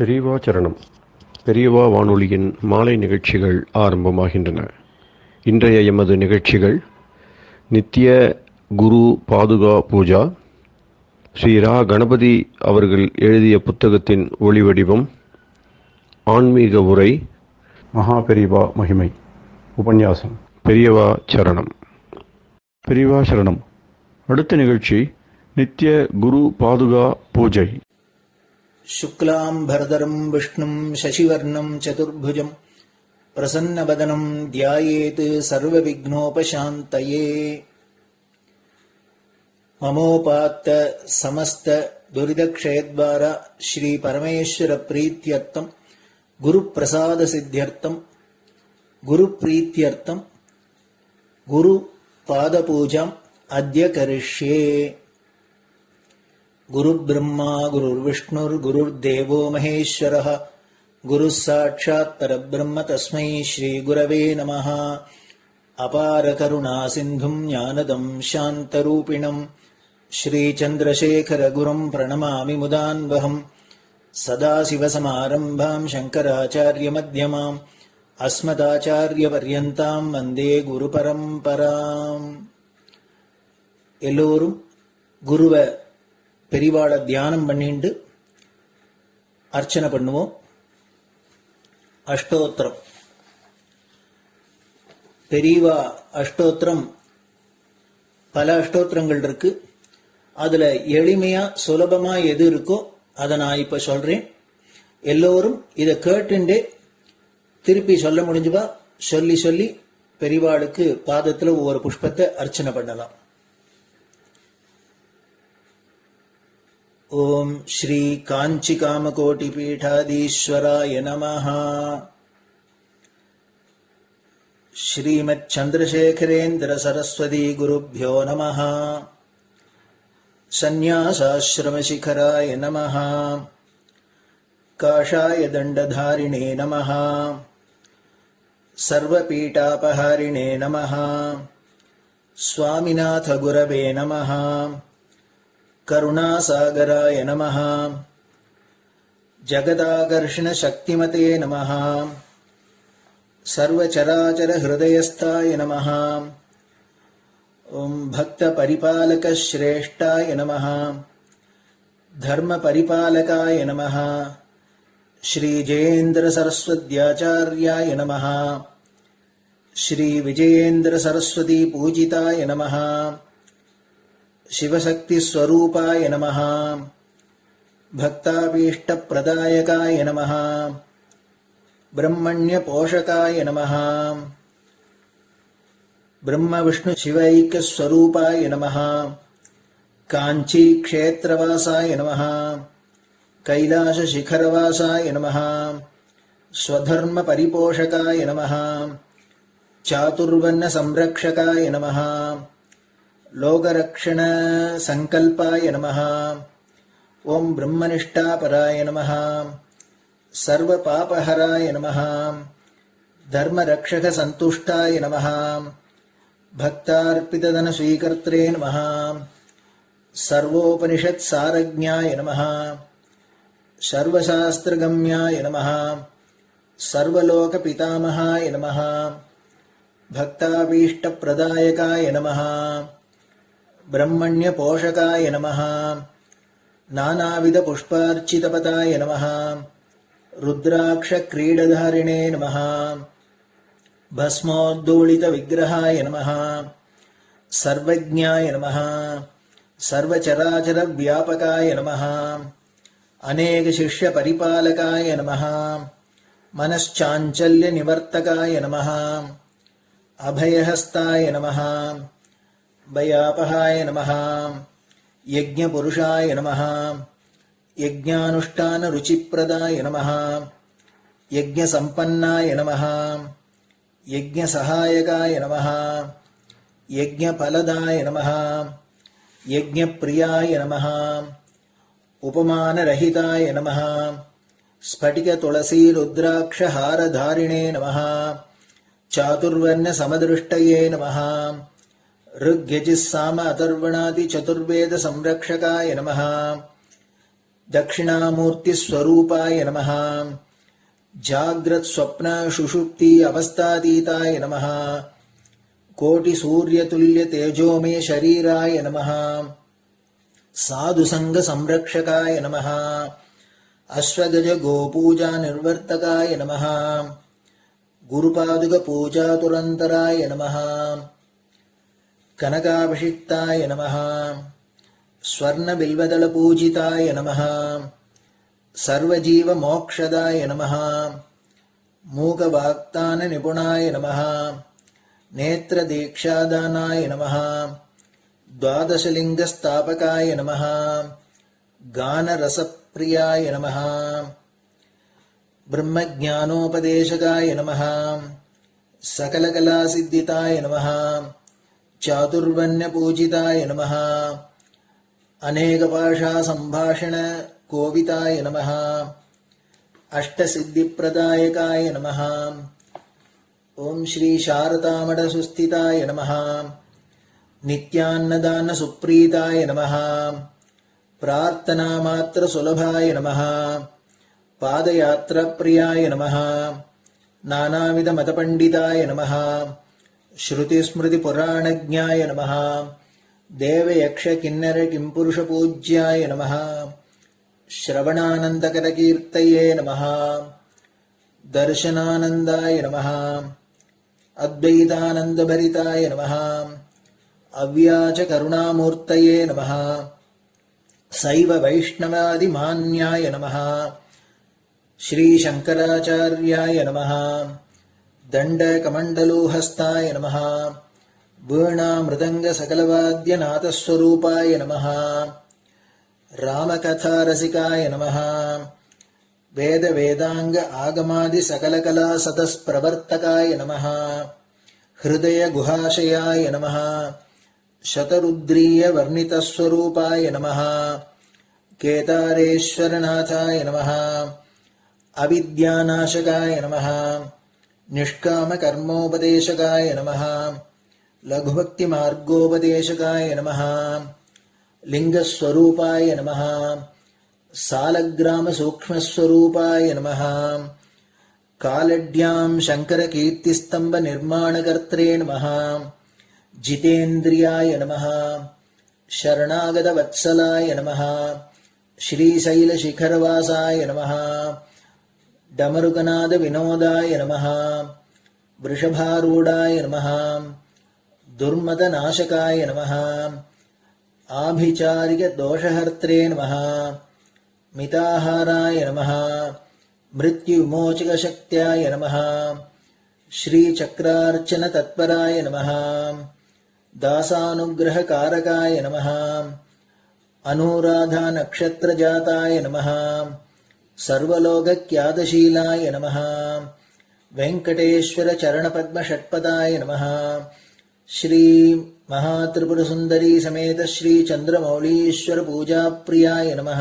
பெரியவா சரணம். பெரியவா வானொலியின் மாலை நிகழ்ச்சிகள் ஆரம்பமாகின்றன. இன்றைய எமது நிகழ்ச்சிகள் நித்திய குரு பாதுகா பூஜா, ஸ்ரீ ரா கணபதி அவர்கள் எழுதிய புத்தகத்தின் ஒளிவடிவம், ஆன்மீக உரை, மகா பெரியவா மகிமை உபன்யாசம். பெரியவா சரணம். பெரியவா சரணம். அடுத்த நிகழ்ச்சி நித்திய குரு பாதுகா பூஜை. शुक्लां भरदरं विष्णुं शशिवर्णं चतुर्भुजं प्रसन्नवदनं ध्यायेत् सर्वविघ्नोपशान्तये। ममोपात्त समस्त दुरितक्षयद्वारा श्री परमेश्वर प्रीत्यर्थं गुरुप्रसाद सिद्ध्यर्थं गुरुप्रीत्यर्थं गुरुपादपूजाम् अद्य करिष्ये। गुरुर्ब्रह्मा गुरुर्विष्णुर्गुरुर्देवो महेश्वरः गुरुः साक्षात् परब्रह्म तस्मै श्रीगुरवे नमः। अपार करुणासिन्धुं ज्ञानदं शान्तरूपिणं श्रीचन्द्रशेखरगुरुं प्रणमामि मुदान्वहम्। सदाशिवसमारम्भां शङ्कराचार्यमध्यमाम् अस्मदाचार्यपर्यन्तां वन्दे गुरुपरम्पराम्. எல்லோரும் குருவை பெரிவாளை தியானம் பண்ணிண்டு அர்ச்சனை பண்ணுவோம். அஷ்டோத்திரம். பெரியவா அஷ்டோத்திரம் பல அஷ்டோத்திரங்கள் இருக்கு. அதுல எளிமையா சுலபமா எது இருக்கோ அதை நான் இப்ப சொல்றேன். எல்லோரும் இதை கேட்டுண்டே திருப்பி சொல்ல முடிஞ்சுவா சொல்லி சொல்லி பெரிவாளுக்கு பாதத்துல ஒவ்வொரு புஷ்பத்தை அர்ச்சனை பண்ணலாம். ओम श्री कांची कामकोटि पीठाधीश्वराय नमः. श्रीमत् चंद्रशेखरेन्द्र सरस्वती गुरुभ्यो नमः. संन्यासाश्रम शिखराय नमः. काषाय दंडधारिणे नमः. सर्वपीठापहारिणे नमः. स्वामिनाथ गुरवे नमः. करुणासागराय नमः. जगदाकर्षण शक्तिमते नमः. सर्वचराचर हृदयस्थाय नमः. ओम भक्त परिपालक श्रेष्ठाय नमः. धर्म परिपालकाय नमः. श्री जयेन्द्र सरस्वत्याचार्याय नमः. श्री विजयेन्द्र सरस्वती पूजिताय नमः. शिवशक्ति स्वरूपाय नमः. भक्ताभीष्ट प्रदायकाय नमः. ब्रह्मण्य पोषकाय नमः. ब्रह्म विष्णु शिवैक्य स्वरूपाय नमः. कांची क्षेत्रवासाय नमः. कैलाश शिखरवासाय नमः. स्वधर्म परिपोषकाय नमः. चातुर्वर्ण संरक्षकाय नमः. लोकरक्षण संकल्पाय नमः. ओम ब्रह्मनिष्ठापराय नमः. सर्वपापहराय नमः. धर्मरक्षक संतुष्टाय नमः. भक्तार्पितधन स्वीकर्त्रे नमः. सर्वोपनिषत् सारज्ञाय नमः. सर्वशास्त्रगम्याय नमः. सर्वलोक पितामहाय नमः. भक्ताभीष्ट प्रदायकाय नमः. ब्रह्मण्य पोषकाय नमः. नानाविध पुष्पार्चितपताय नमः. रुद्राक्ष क्रीडधारिणे नमः. भस्मोद्दोलित विग्रहाय नमः. सर्वज्ञाय नमः. सर्वचराचर व्यापकाय नमः. अनेक शिष्य परिपालकाय नमः. मनश्चाञ्चल्य निवर्तकाय नमः. अभयहस्ताय नमः. भयापहाय नमः. यज्ञपुरुषाय नमः. यज्ञानुष्ठान रुचिप्रदाय नमः. यज्ञसम्पन्नाय नमः. यज्ञसहायकाय नमः. यज्ञफलदाय नमः. यज्ञप्रियाय नमः. उपमानरहिताय नमः. स्फटिक तुलसी रुद्राक्ष हारधारिणे नमः. चातुर्वर्ण समदृष्टये नमः. ऋग्यजुस्साम अथर्वणादि चतुर्वेद संरक्षकाय नमः. दक्षिणामूर्तिस्वरूपाय नमः जाग्रत् स्वप्न सुषुप्ति अवस्थातीताय नमः कोटिसूर्यतुल्य तेजोमय शरीराय नमः साधुसंग संरक्षकाय नमः अश्वगज गोपूजा निर्वर्तकाय नमः गुरुपादुक पूजा तुरंतराय नमः कनकाभिषिक्ताय नमः स्वर्ण बिल्वदल पूजिताय नमः सर्वजीव मोक्षदाय नमः मूकवाक्तान निपुणाय नमः नेत्र दीक्षादानाय नमः द्वादशलिंग स्थापकाय नमः गान रसप्रियाय नमः ब्रह्मज्ञानोपदेशकाय नमः सकलकलासिद्धिताय नमः चातुर्वण्य पूजिताय नमः अनेकभाषा संभाषण कोविताय नमः अष्टसिद्धिप्रदायकाय नमः ओम श्री शारदामठ सुस्थिताय नमः नित्यान्नदान सुप्रीताय नमः प्रार्थना मात्र सुलभाय नमः पादयात्रा प्रियाय नमः नानाविध मतपंडिताय नमः श्रुति स्मृति पुराणज्ञाय नमः देव यक्ष किन्नर किंपुरुष पूज्याय नमः श्रवणानंदकर कीर्तये नमः दर्शनानंदाय नमः अद्वैतानंदभरिताय नमः अव्याज करुणामूर्तये नमः शैव वैष्णवादिमान्याय नमः श्री शंकराचार्याय नमः दंडकमंडलोहस्ताय नमः वीणा मृदंग सकलवाद्यनाथस्वरूपाय नमः रामकथा रसिकाय नमः वेद वेदांग आगमादि सकलकला सतस्प्रवर्तकाय नमः हृदय गुहाशयाय नमः शतरुद्रीय वर्णितस्वरूपाय नमः केदारेश्वरनाथाय नमः अविद्यानाशकाय नमः निष्कामकर्मोपदेशकाय नमः लघुभक्तिमार्गोपदेशकाय नमः लिंगस्वरूपाय नमः सालग्राम सूक्ष्मस्वरूपाय नमः कालड्यां शंकरकीर्तिस्तंभ निर्माणकर्त्रे नमः जितेन्द्रियाय नमः शरणागतवत्सलाय नमः श्रीशैलशिखरवासाय नमः डमरुकनाद विनोदाय नमः वृषभारूढाय नमः दुर्मदनाशकाय नमः आभिचारिक दोषहर्त्रे नमः मिताहाराय नमः मृत्युविमोचकशक्त्याय नमः श्रीचक्रार्चन तत्पराय नमः दासानुग्रहकारकाय नमः अनुराधा नक्षत्रजाताय नमः सर्वलोकख्यातशीलाय नमः वेंकटेश्वर चरणपद्म षट्पदाय नमः श्री महात्रिपुर सुंदरी समेत श्री चंद्रमौलीश्वर पूजा प्रियाय नमः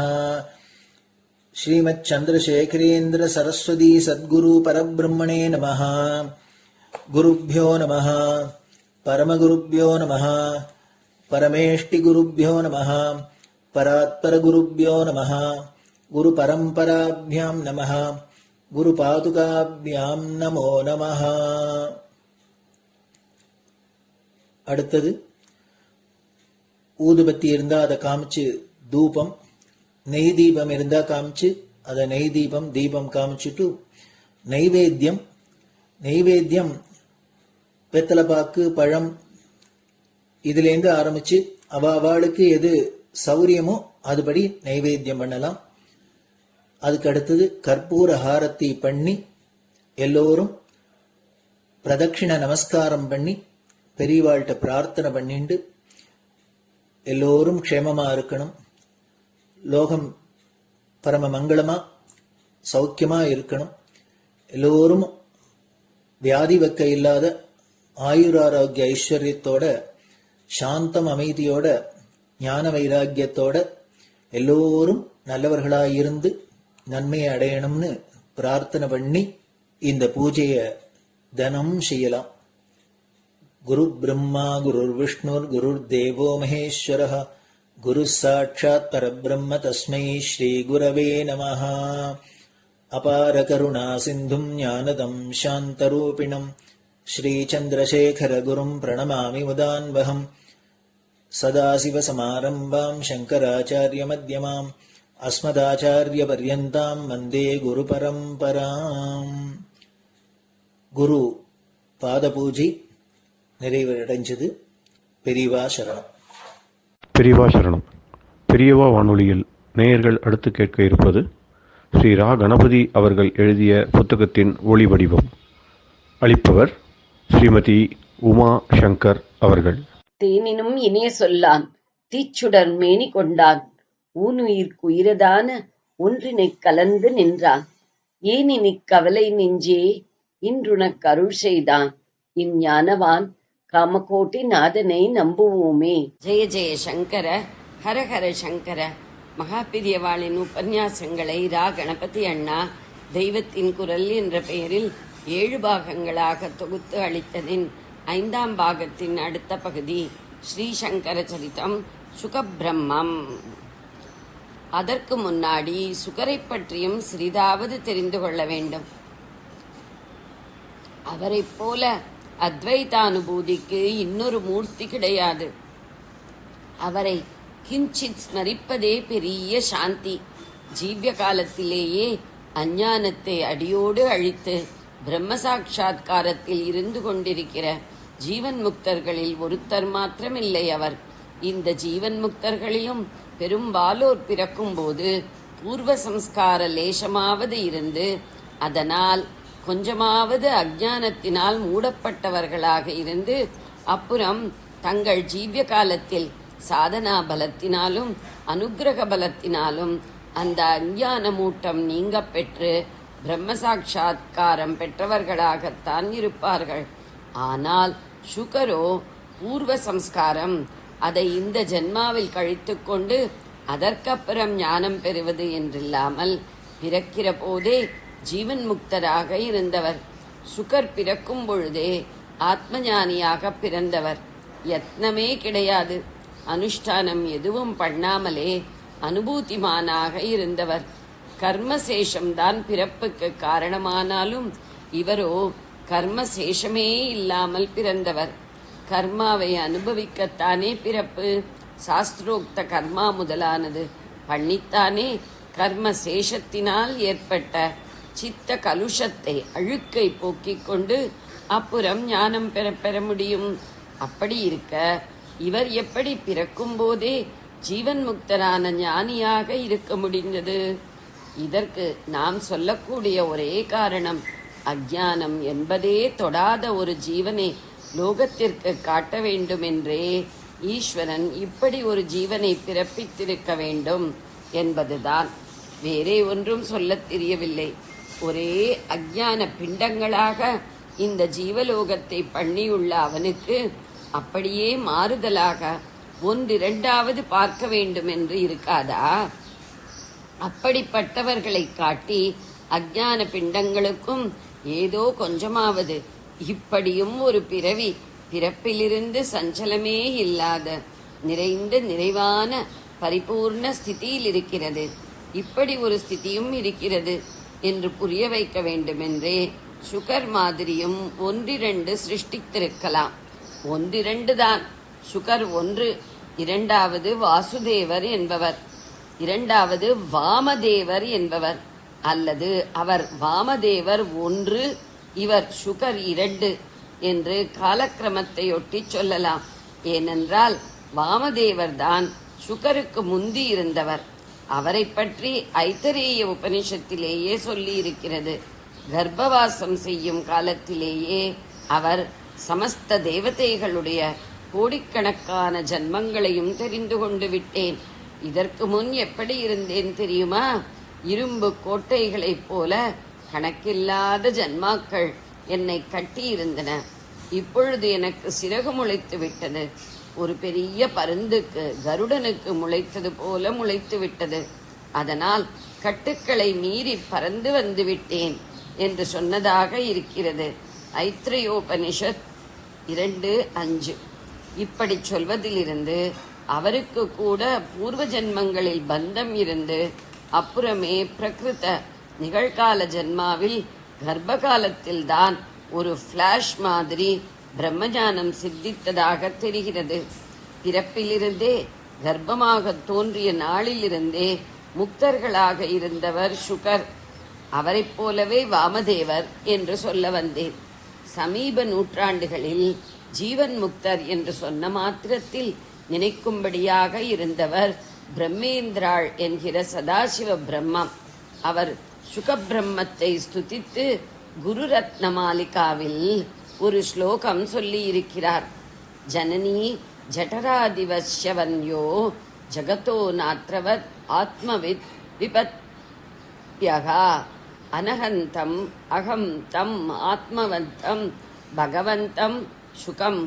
श्रीमच्चंद्रशेखरेन्द्र सरस्वती सद्गुरु परब्रह्मणे नमः गुरुभ्यो नमः परमगुरुभ्यो नमः परमेष्टिगुरुभ्यो नमः परात्परगुरुभ्यो नमः गुरुपरंपराभ्यां नमः गुरुपादुकाभ्यां नमो नमः. அடுத்தது ஊதுபத்தி இருந்தா அதை காமிச்சு தூபம், நெய் தீபம் இருந்தா காமிச்சு அதை நெய் தீபம் தீபம் காமிச்சுட்டு நைவேத்தியம் வெத்தலைப்பாக்கு பழம் இதுலேருந்து ஆரம்பிச்சு அவளுக்கு எது சௌரியமோ அதுபடி நைவேத்தியம் பண்ணலாம். அதுக்கு அடுத்தது கற்பூர ஹாரத்தி பண்ணி எல்லோரும் பிரதட்சிண நமஸ்காரம் பண்ணி பெரியவாள்கிட்ட பிரார்த்தனை பண்ணிண்டு எல்லோரும் க்ஷேமமா இருக்கணும், லோகம் பரம மங்களமா சௌக்கியமா இருக்கணும், எல்லோரும் வியாதி வெக்க இல்லாத ஆயுராரோக்கிய ஐஸ்வர்யத்தோட சாந்தம் அமைதியோட ஞான வைராக்கியத்தோட எல்லோரும் நல்லவர்களாயிருந்து நன்மையை அடையணும்னு பிரார்த்தனை பண்ணி இந்த பூஜையை தினம் செய்யலாம். குரு பிரம்மா குருர் விஷ்ணுர் குருர் தேவோ மகேஸ்வரः குரு சாட்சாத் பரபிரம்ம தஸ்மை ஸ்ரீ குரவே நமஹ. அபார கருணா சிந்தும் ஞானதம் சாந்தரூபிணம் ஸ்ரீ சந்திரசேகர குரும் பிரணமாமி முதான்வகம். சதாசிவசமாரம்பாம் சங்கராச்சாரிய மத்யமாம் அஸ்மதாச்சாரிய பர்யந்தாம் வந்தே குரு பரம்பராம். குரு பாத பூஜை நிறைவடைஞ்சது. பெரியவா சரணம். பெரியவா சரணம். பெரியவா வானொலியில் நேயர்கள் அடுத்து கேட்க இருப்பது ஸ்ரீ ரா கணபதி அவர்கள் எழுதிய புத்தகத்தின் ஒளி வடிவம். அளிப்பவர் ஸ்ரீமதி உமா சங்கர் அவர்கள். தேனினும் இனிய சொல்லான் தீச்சுடர் மேனி கொண்டான் ஊனுயிர்க்குயிரதான ஒன்றினைக் கலந்து நின்றான் ஏனினிக் கவலை நெஞ்சே இன்றுனக் அருள் செய்தான் இஞ்ஞானவான் காமகோட்டி நாதனை நம்புவோமே. ஜெய ஜெய சங்கர, ஹரஹர சங்கர. மகாபிரியவாளின் உபன்யாசங்களை ரா கணபதி அண்ணா தெய்வத்தின் குரல் என்ற பெயரில் 7 பாகங்களாக தொகுத்து அளித்ததின் 5ஆம் பாகத்தின் அடுத்த பகுதி ஸ்ரீ சங்கர சரிதம் சுகபிரம்மம். அதற்கு முன்னாடி சுகரை பற்றியும் சிறிதாவது தெரிந்து கொள்ள வேண்டும். அவரைப் போல அத்வைதானுபூதிக்கு இன்னொரு மூர்த்தி கிடையாது. அவரை கிஞ்சித் ஸ்மரிப்பதே பெரிய சாந்தி. ஜீவிய காலத்திலேயே அஞ்ஞானத்தை அடியோடு அழித்து பிரம்ம சாட்சா்காரத்தில் இருந்து கொண்டிருக்கிற ஜீவன் முக்தர்களில் ஒருத்தர் மாத்திரமில்லை அவர். இந்த ஜீவன் முக்தர்களிலும் பெரும்பாலோர் பிறக்கும் போது பூர்வ சம்ஸ்கார லேசமாவது இருந்து அதனால் கொஞ்சமாவது அஞ்ஞானத்தினால் மூடப்பட்டவர்களாக இருந்து அப்புறம் தங்கள் ஜீவிய காலத்தில் சாதனா பலத்தினாலும் அனுக்கிரக பலத்தினாலும் அந்த அஞ்ஞான மூட்டம் நீங்க பெற்று பிரம்ம சாட்சா்காரம் பெற்றவர்களாகத்தான் இருப்பார்கள். ஆனால் சுகரோ பூர்வ சம்ஸ்காரம், அதை இந்த ஜென்மாவில் கழித்து கொண்டு அதற்கப்புறம் ஞானம் பெறுவது என்றில்லாமல் பிறக்கிற போதே ஜீவன் முக்தராக இருந்தவர். சுகர் பிறக்கும் பொழுதே ஆத்மஞானியாக பிறந்தவர். யத்னமே கிடையாது, அனுஷ்டானம் எதுவும் பண்ணாமலே அனுபூதிமானாக இருந்தவர். கர்மசேஷம்தான் பிறப்புக்கு காரணமானாலும் இவரோ கர்மசேஷமே இல்லாமல் பிறந்தவர். கர்மாவை அனுபவிக்கத்தானே பிறப்பு. சாஸ்திரோக்த கர்மா முதலானது பண்ணித்தானே கர்மசேஷத்தினால் ஏற்பட்ட சித்த கலுஷத்தை அழுக்கை போக்கிக் கொண்டு அப்புறம் ஞானம் பெற முடியும். அப்படி இருக்க இவர் எப்படி பிறக்கும் போதே ஜீவன் முக்தரான ஞானியாக இருக்க முடிந்தது? இதற்கு நாம் சொல்லக்கூடிய ஒரே காரணம், அஞ்ஞானம் என்பதே தொடாத ஒரு ஜீவனை லோகத்திற்கு காட்ட வேண்டும் என்றே ஈஸ்வரன் இப்படி ஒரு ஜீவனை பிறப்பித்திருக்க வேண்டும் என்பதுதான். வேறே ஒன்றும் சொல்லத் தெரியவில்லை. ஒரே அஞ்ஞான பிண்டங்களாக இந்த ஜீவலோகத்தை பண்ணியுள்ள அவனுக்கு அப்படியே மாறுதலாக ஒன்றிரண்டாவது பார்க்க வேண்டும் என்று இருக்காதா? அப்படிப்பட்டவர்களை காட்டி அஞ்ஞான பிண்டங்களுக்கும் ஏதோ கொஞ்சமாவது இப்படியும் ஒரு பிறப்பிலிருந்து சஞ்சலமே இல்லாத நிறைந்த நிறைவான பரிபூர்ண ஸ்திதியில் இருக்கிறது. இப்படி ஒரு ஸ்திதியும் இருக்கிறது என்று புரிய வைக்க வேண்டுமென்றே சுகர் மாதிரியும் 1-2 சிருஷ்டித்திருக்கலாம். 1-2 தான். சுகர் 1, 2வது வாசுதேவர் என்பவர், 2வது வாமதேவர் என்பவர். அல்லது அவர் வாமதேவர் 1, இவர் சுகர் 2 என்று காலக்கிரமத்தையொட்டி சொல்லலாம். ஏனென்றால் வாமதேவர் தான் சுகருக்கு முந்தி இருந்தவர். அவரை பற்றி ஐத்தரேய உபனிஷத்திலேயே சொல்லி இருக்கிறது. கர்ப்பவாசம் செய்யும் காலத்திலேயே அவர் சமஸ்த தேவதைகளுடைய கோடிக்கணக்கான ஜன்மங்களையும் தெரிந்து கொண்டு விட்டேன். இதற்கு முன் எப்படி இருந்தேன் தெரியுமா? இரும்பு கோட்டைகளைப் போல கணக்கில்லாத ஜன்மாக்கள் என்னை கட்டி இருந்தன. இப்பொழுது எனக்கு சிறகு முளைத்து விட்டது. ஒரு பெரிய பருந்துக்கு, கருடனுக்கு முளைத்தது போல முளைத்து விட்டது. அதனால் கட்டுக்களை மீறி பறந்து வந்து விட்டேன் என்று சொன்னதாக இருக்கிறது ஐத்ரேயோபனிஷத் 2:5. இப்படி சொல்வதிலிருந்து அவருக்கு கூட பூர்வ ஜென்மங்களில் பந்தம் இருந்து அப்புறமே பிரகிருத நிகழ்கால ஜென்மாவில் கர்ப்ப காலத்தில்தான் ஒரு ஃபிளாஷ் மாதிரி பிரம்மஞானம் சித்தித்ததாக தெரிகிறது. பிறப்பிலிருந்தே கர்ப்பமாக தோன்றிய நாளிலிருந்தே முக்தர்களாக இருந்தவர் சுகர். அவரைப் போலவே வாமதேவர் என்று சொல்ல வந்தேன். சமீப நூற்றாண்டுகளில் ஜீவன் முக்தர் என்று சொன்ன மாத்திரத்தில் நினைக்கும்படியாக இருந்தவர் பிரம்மேந்திராள் என்கிற சதாசிவ பிரம்மம். அவர் சுகபிரம்மத்தை ஸ்துதித்து குரு ரத்ன மாலிகாவில் ஒரு ஸ்லோகம் சொல்லி இருக்கிறார். ஜனனி ஜடராதிவஸ்யவன்யோ ஜகதோ நாத்ரவத் ஆத்மவித் விபத்யகா அனஹந்தம் அகம் தம் ஆத்மவந்தம் பகவந்தம் சுகம்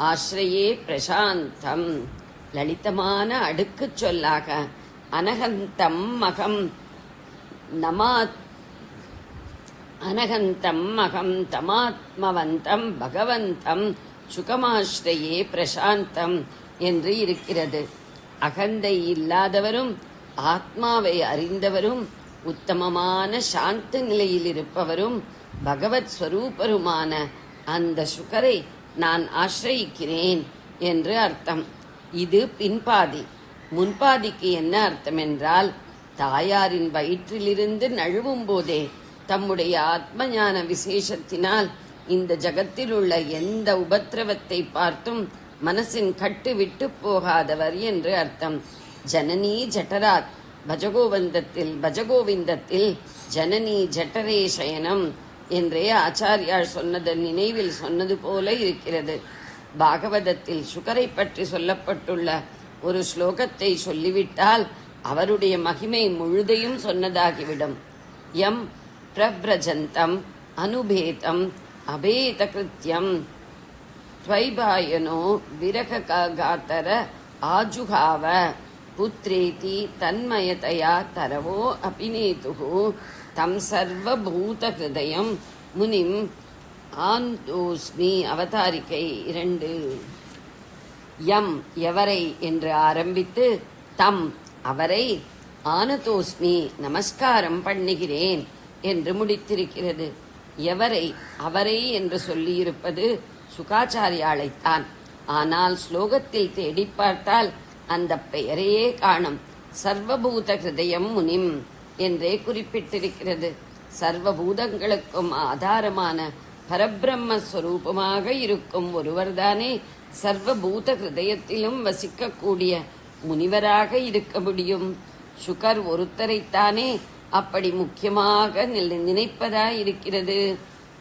ஆஸ்ரயே பிரசாந்தம். லலிதமான அடுக்கு சொல்லாக அனகந்தம் அகம் தமாத்மவந்தம் பகவந்தம் சுகமாஸ்ரயே பிரசாந்தம் என்று இருக்கிறது. அகந்தை இல்லாதவரும் ஆத்மாவை அறிந்தவரும் உத்தமமான சாந்த நிலையில் இருப்பவரும் பகவத் ஸ்வரூபருமான அந்த சுகரை நான் ஆசிரயிக்கிறேன் என்று அர்த்தம். இது பின்பாதி. முன்பாதிக்கு என்ன அர்த்தம் என்றால், தாயாரின் வயிற்றிலிருந்து நழுவும் போதே தம்முடைய ஆத்ம ஞான விசேஷத்தினால் இந்த ஜகத்தில் உள்ள எந்த உபத்திரவத்தை பார்த்தும் மனசின் கட்டு விட்டு போகாதவர் என்று அர்த்தம். ஜனனி ஜட்டராத் பஜகோவிந்தத்தில் ஜனனி ஜட்டரே சயனம் என்றே ஆச்சாரியார் சொன்னதன் நினைவில் சொன்னது போல இருக்கிறது. பாகவதத்தில் சுகரை பற்றி சொல்லப்பட்டுள்ள ஒரு ஸ்லோகத்தை சொல்லிவிட்டால் அவருடைய மகிமை முழுதையும் சொன்னதாகிவிடும். யம் பிரவ்ரஜந்தம் அனுபேதம் அபேத கிருத்தியம் த்வைபாயனோ விரகாத்தர ஆஜுகாவ புத்ரேதி தன்மயதயா தரவோ அபிநேதுகு தம் சர்வபூத ஹிருதயம் முனிம் ஆந்தோஸ்மி. அவதாரிகை 2. யம் எவரை என்று ஆரம்பித்து தம் அவரை ஆனதோஸ்மி நமஸ்காரம் பண்ணுகிறேன் என்று முடித்திருக்கிறது. எவரை அவரை என்று சொல்லியிருப்பது சுகாச்சாரியாளைத்தான். ஆனால் ஸ்லோகத்தில் தேடி பார்த்தால் அந்த பெயரையே காணும். சர்வபூத ஹிருதயம் முனிம் என்றே குறிப்பிட்டிருக்கிறது. சர்வபூதங்களுக்கும் ஆதாரமான பரபிரம்மஸ்வரூபமாக இருக்கும் ஒருவர்தானே சர்வபூத ஹிருதயத்திலும் வசிக்கக்கூடிய முனிவராக இருக்க முடியும். சுகர் ஒருத்தரைத்தானே அப்படி முக்கியமாக நினைப்பதாயிருக்கிறது.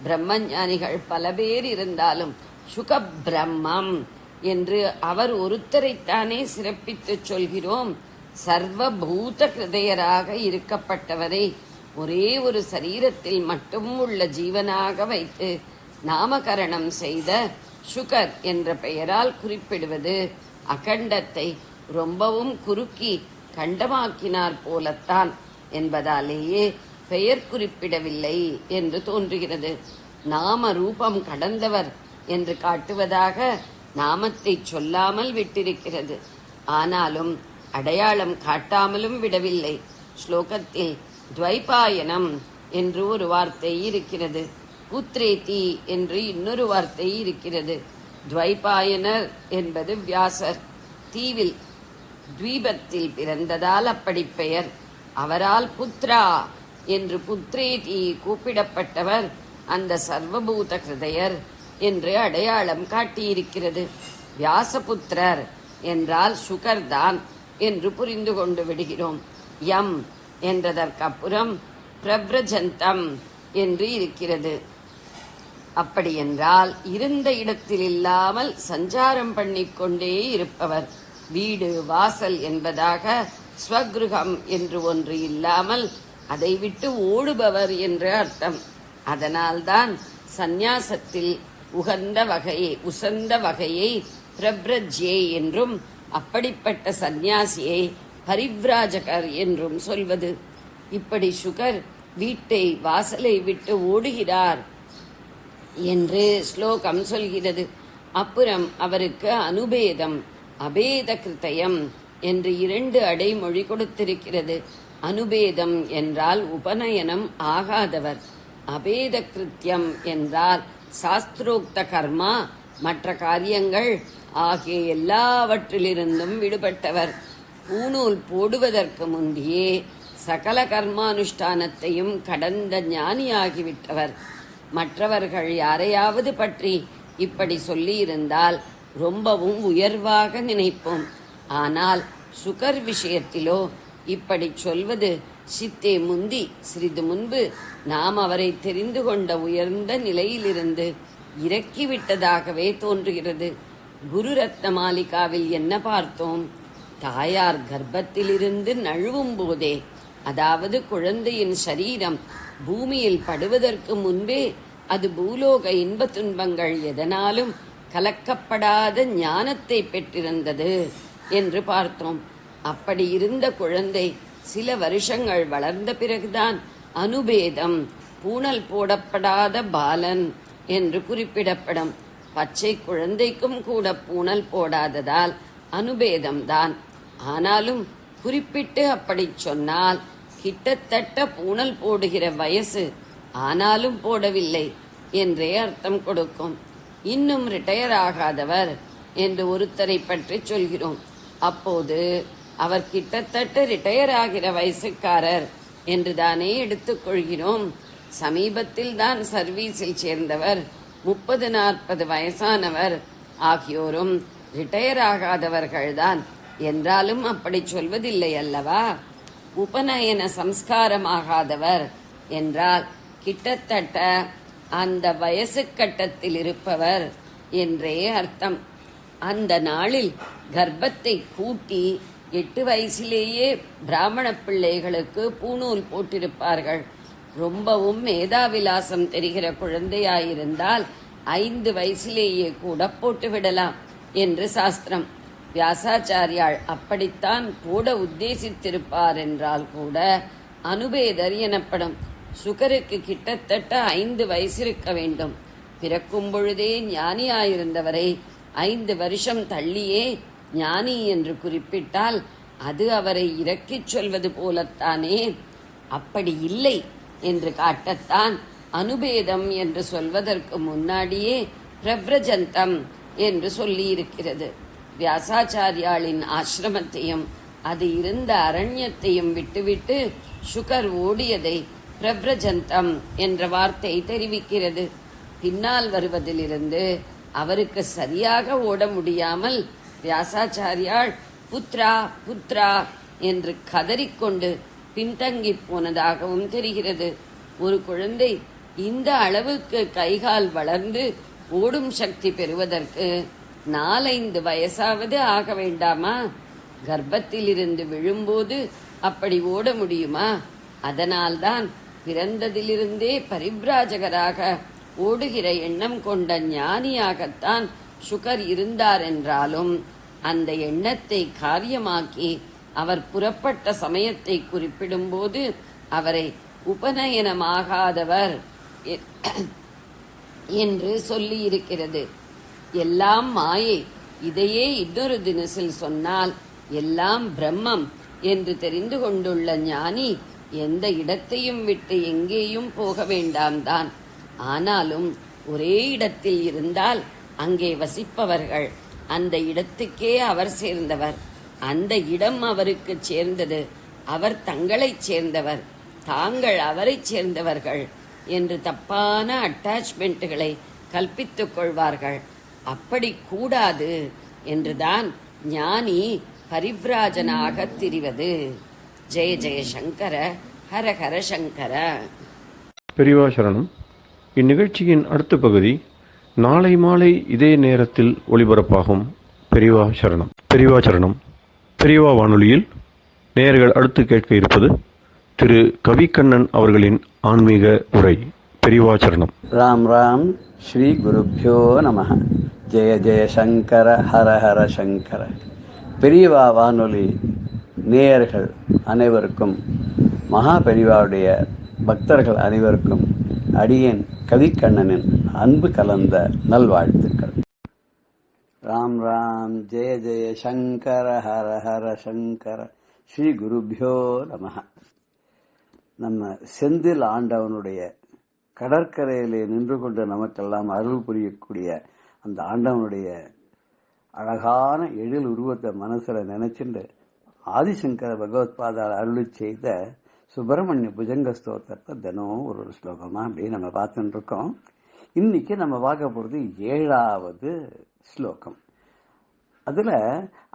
பிரம்மஞானிகள் பல பேர் இருந்தாலும் சுக பிரம்மம் என்று அவர் ஒருத்தரைத்தானே சிறப்பித்துச் சொல்கிறோம். சர்வபூத ஹிருதயராக இருக்கப்பட்டவரை ஒரே ஒரு சரீரத்தில் மட்டும் உள்ள ஜீவனாக வைத்து நாமகரணம் செய்த சுகர் என்ற பெயரால் குறிப்பிடுவது அகண்டத்தை ரொம்பவும் குறுக்கி கண்டமாக்கினார் போலத்தான் என்பதாலேயே பெயர் குறிப்பிடவில்லை என்று தோன்றுகிறது. நாம ரூபம் கடந்தவர் என்று காட்டுவதாக நாமத்தை சொல்லாமல் விட்டிருக்கிறது. ஆனாலும் அடையாளம் காட்டாமலும் விடவில்லை. ஸ்லோகத்தில் துவைபாயனம் என்று ஒரு வார்த்தை இருக்கிறது. புத்ரேதி என்று இன்னொரு வார்த்தை இருக்கிறது. துவைபாயனர் என்பது வியாசர் தீவில் துவீபத்தில் பிறந்ததால் அப்படி பெயர். அவரால் புத்ரா என்று புத்ரேதி கூப்பிடப்பட்டவர் அந்த சர்வபூத ஹிருதயர் என்று அடையாளம் காட்டியிருக்கிறது. வியாசபுத்திரர் என்றால் சுகர்தான் என்று புரிந்து கொண்டு விடுகிறோம். யம் என்றதற்கப்புறம் பிரவ்ரஜந்தம் என்று இருக்கிறது. அப்படியென்றால் இருந்த இடத்தில் இல்லாமல் சஞ்சாரம் பண்ணிக்கொண்டே இருப்பவர். வீடு வாசல் என்பதாக ஸ்வகிருகம் என்று ஒன்று இல்லாமல் அதை விட்டு ஓடுபவர் என்று அர்த்தம். அதனால்தான் சந்நியாசத்தில் உசந்த வகையை பிரப்ரஜ்யே என்றும் அப்படிப்பட்ட சந்நியாசியை பரிவ்ராஜகர் என்றும் சொல்வது. இப்படி சுகர் வீட்டை வாசலை விட்டு ஓடுகிறார் என்று ஸ்லோகம் சொல்கிறது. அப்புறம் அவருக்கு அனுபேதம் அபேத கிருத்தயம் என்று 2 அடைமொழி கொடுத்திருக்கிறது. அனுபேதம் என்றால் உபநயனம் ஆகாதவர், அபேத கிருத்தியம் என்றால் சாஸ்திரோக்த கர்மா மற்ற காரியங்கள் ஆகிய எல்லாவற்றிலிருந்தும் விடுபட்டவர். பூணூல் போடுவதற்கு முந்தையே சகல கர்மானுஷ்டானத்தையும் கடந்த ஞானியாகிவிட்டவர். மற்றவர்கள் யாரையாவது பற்றி இப்படி சொல்லியிருந்தால் ரொம்பவும் உயர்வாக நினைப்போம். ஆனால் சுகர் விஷயத்திலோ இப்படி சொல்வது சித்தே முந்தி சிறிது முன்பு நாம் அவரை தெரிந்து கொண்ட உயர்ந்த நிலையிலிருந்து இறக்கிவிட்டதாகவே தோன்றுகிறது. குரு ரத்ன மாலிகாவில் என்ன பார்த்தோம்? தாயார் கர்ப்பத்திலிருந்து நழுவும் போதே, அதாவது குழந்தையின் சரீரம் பூமியில் படுவதற்கு முன்பே அது பூலோக இன்ப துன்பங்கள் எதனாலும் கலக்கப்படாத ஞானத்தை பெற்றிருந்தது என்று பார்த்தோம். அப்படி இருந்த குழந்தை சில வருஷங்கள் வளர்ந்த பிறகுதான் அனுபேதம், பூணல் போடப்படாத பாலன் என்று குறிப்பிடப்படும். பச்சை குழந்தைக்கும் கூட பூணல் போடாததால் அனுபேதம்தான். ஆனாலும் குறிப்பிட்டு அப்படி சொன்னால் கிட்டத்தட்ட பூணல் போடுகிற வயசு, ஆனாலும் போடவில்லை என்றே அர்த்தம் கொடுக்கும். இன்னும் ரிட்டையர் ஆகாதவர் என்று ஒருத்தரை பற்றி சொல்கிறோம். அப்போது அவர் கிட்டத்தட்ட ரிட்டையர் ஆகிற வயசுக்காரர் என்றுதானே எடுத்துக்கொள்கிறோம். சமீபத்தில் தான் சர்வீஸில் சேர்ந்தவர், 30-40 வயசானவர் ஆகியோரும் ரிட்டையர் ஆகாதவர்கள்தான். என்றாலும் அப்படி சொல்வதில்லை அல்லவா? உபநயன சம்ஸ்காரமாகாதவர் என்றால் கிட்டத்தட்ட அந்த வயசு கட்டத்தில் இருப்பவர் என்றே அர்த்தம். அந்த நாளில் கர்ப்பத்தை கூட்டி 8 வயசிலேயே பிராமண பிள்ளைகளுக்கு பூணூல் போட்டிருப்பார்கள். ரொம்பவும் மேதாவிலாசம் தெரிகிற குழந்தையாயிருந்தால் 5 வயசிலேயே கூட போட்டுவிடலாம் என்று சாஸ்திரம். வியாசாச்சாரியால் அப்படித்தான் போட உத்தேசித்திருப்பார் என்றால் கூட அனுபேதர் எனப்படும். சுகருக்கு கிட்டத்தட்ட 5 வயசு இருக்க வேண்டும். பிறக்கும் பொழுதே ஞானியாயிருந்தவரை 5 வருஷம் தள்ளியே ஞானி என்று குறிப்பிட்டால் அது அவரை இறக்கிச் சொல்வது போலத்தானே. அப்படி இல்லை என்று காட்டத்தான் அனுபேதம் என்று சொல்வதற்கு முன்னாடியே பிரவ்ரஜந்தம் என்று சொல்லியிருக்கிறது. வியாசாச்சாரியாளின் ஆசிரமத்தையும் அது இருந்த அரண்யத்தையும் விட்டுவிட்டு சுகர் ஓடியதை பிரவ்ரஜந்தம் என்ற வார்த்தை தெரிவிக்கிறது. பின்னால் வருவதிலிருந்து அவருக்கு சரியாக ஓட முடியாமல் வியாசாச்சாரியால் புத்ரா புத்ரா என்று கதறிக்கொண்டு பின்தங்கி போனதாகவும் தெரிகிறது. ஒரு குழந்தை இந்த அளவுக்கு கைகால் வளர்ந்து ஓடும் சக்தி பெறுவதற்கு 4-5 வயசாவது ஆக வேண்டாமா? கர்ப்பத்திலிருந்து விழும்போது அப்படி ஓட முடியுமா? அதனால்தான் பிறந்ததிலிருந்தே பரிவ்ராஜகராக ஓடுகிற எண்ணம் கொண்ட ஞானியாகத்தான் சுகர் இருந்தார் என்றாலும் அந்த எண்ணத்தை காரியமாக்கி அவர் புறப்பட்ட சமயத்தை குறிப்பிடும்போது அவரை உபநயனமாகாதவர் என்று சொல்லி இருக்கிறது. எல்லாம் மாயை, இதையே இன்னொரு தினசில் சொன்னால் எல்லாம் பிரம்மம் என்று தெரிந்து கொண்டுள்ள ஞானி எந்த இடத்தையும் விட்டு எங்கேயும் போக வேண்டாம் தான். ஆனாலும் ஒரே இடத்தில் இருந்தால் அங்கே வசிப்பவர்கள் அந்த இடத்துக்கே அவர் சேர்ந்தவர், அந்த இடம் அவருக்கு சேர்ந்தது, அவர் தங்களைச் சேர்ந்தவர், தாங்கள் அவரைச் சேர்ந்தவர்கள் என்று தப்பான அட்டாச்மெண்ட்டுகளை கல்பித்துக் கொள்வார்கள். அப்படி கூடாது என்றுதான் ஞானி பரிவ்ராஜனாக திரிவது. ஜெய ஜெய சங்கர, ஹர ஹர சங்கர. பெரியவா சரணம். இந்நிகழ்ச்சியின் அடுத்த பகுதி நாளை மாலை இதே நேரத்தில் ஒளிபரப்பாகும். பெரியவா சரணம். பெரியவா சரணம். பெரியவா வானொலியில் நேயர்கள் அடுத்து கேட்க இருப்பது திரு கவிக்கண்ணன் அவர்களின் ஆன்மீக உரை. பெரியவா சரணம். ராம் ராம். ஸ்ரீ குருப்யோ நமஹ. ஜெய ஜெய சங்கர, ஹர ஹர சங்கர. பெரியவா வானொலி நேயர்கள் அனைவருக்கும், மகா பெரியவாவுடைய பக்தர்கள் அனைவருக்கும் அடியேன் கவிக்கண்ணனின் அன்பு கலந்த நல்வாழ்த்துக்கள். ராம் ராம். ஜெய ஜெய சங்கர ஹர ஹர சங்கர. ஸ்ரீ குருபியோ நமஹ. நம்ம செந்தில் ஆண்டவனுடைய கடற்கரையிலே நின்று கொண்டு நமக்கெல்லாம் அருள் புரியக்கூடிய அந்த ஆண்டவனுடைய அழகான எழில் உருவத்தை மனசுல நினைச்சுட்டு ஆதிசங்கர பகவத்பாதால் அருளி செய்த சுப்பிரமணிய புஜங்க ஸ்தோத்திரத்தை தினம் ஒரு ஸ்லோகமா அப்படி நம்ம பார்த்துட்டு இருக்கோம். இன்னைக்கு நம்ம பார்க்க போறது 7வது ஸ்லோகம். அதுல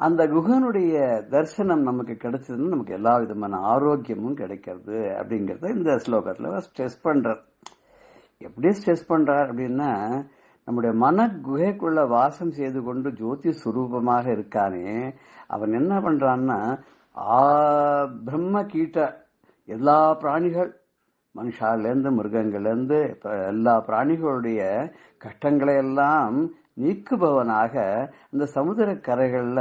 அந்த குகனுடைய தரிசனம் நமக்கு கிடைச்சதுன்னு நமக்கு எல்லா விதமான ஆரோக்கியமும் கிடைக்கிறது அப்படிங்கறத இந்த ஸ்லோகத்துல ஸ்ட்ரெஸ் பண்றார். எப்படி ஸ்ட்ரெஸ் பண்றார் அப்படின்னா, நம்முடைய மன குகைக்குள்ள வாசம் செய்து கொண்டு ஜோதி சுரூபமாக இருக்கானே, அவன் என்ன பண்றான்னா பிரம்ம கீட்ட எல்லா பிராணிகள், மனுஷால இருந்து மிருகங்கள்ல இருந்து எல்லா பிராணிகளுடைய கஷ்டங்களை எல்லாம் நீக்குபவனாக இந்த சமுதிர கரைகள்ல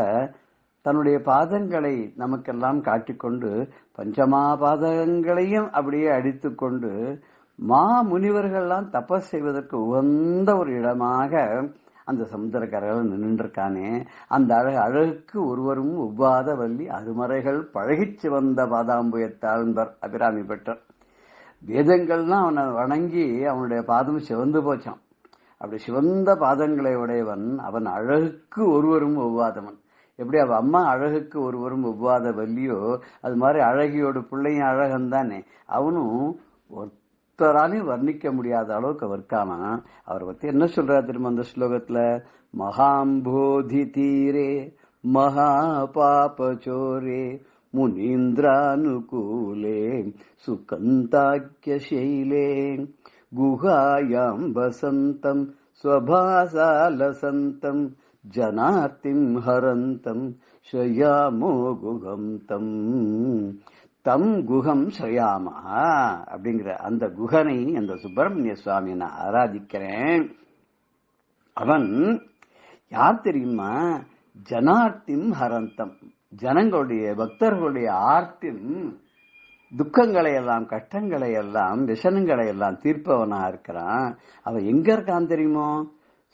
தன்னுடைய பாதங்களை நமக்கெல்லாம் காட்டிக்கொண்டு பஞ்சமா பாதங்களையும் அப்படியே அடித்து கொண்டு மா முனிவர்கள்லாம் தபஸ் செய்வதற்கு உகந்த ஒரு இடமாக அந்த சமுத்திர கரைகள் நின்றுருக்கானே, அந்த அழகுக்கு ஒருவரும் ஒவ்வாத வள்ளி அருமறைகள் பழகிச்சு வந்த பாதாம்புயத்தாழ்ந்தர் அபிராமி பெற்றார். வேதங்கள்லாம் அவனை வணங்கி அவனுடைய பாதம் சிவந்து போச்சான். அப்படி சிவந்த பாதங்களை உடையவன் அவன் அழகுக்கு ஒருவரும் ஒவ்வாதவன். எப்படி அவ அம்மா அழகுக்கு ஒருவரும் ஒவ்வாத வள்ளியோ, அது மாதிரி அழகியோட பிள்ளையும் அழகன் தானே, அவனும் ஒருத்தராலையும் வர்ணிக்க முடியாத அளவுக்கு அவர் இருக்கானா. அவரை பத்தி என்ன சொல்றா திரும்ப அந்த ஸ்லோகத்துல, மகாம்போதி தீரே மகா பாபச்சோரே முனீந்திரானுகூலே சுகந்தாக்கிய சைலே குஹாயாம் வசந்தம் ஸ்வபாசாலசந்தம் ஜனார்த்திம் ஹரந்தம் ஸ்ரயாமோ குகம் தம் தம் குகம் ஸ்ரயாமா அப்படிங்கிற அந்த குகனை, அந்த சுப்பிரமணிய சுவாமியை நான் ஆராதிக்கிறேன். அவன் யார் தெரியுமா? ஜனார்த்திம் ஹரந்தம், ஜனங்களுடைய பக்தர்களுடைய ஆர்த்தின் துக்கங்களை எல்லாம் கஷ்டங்களை எல்லாம் விஷனங்களை எல்லாம் தீர்ப்பவனா இருக்கிறான். அவன் எங்க இருக்கான் தெரியுமோ?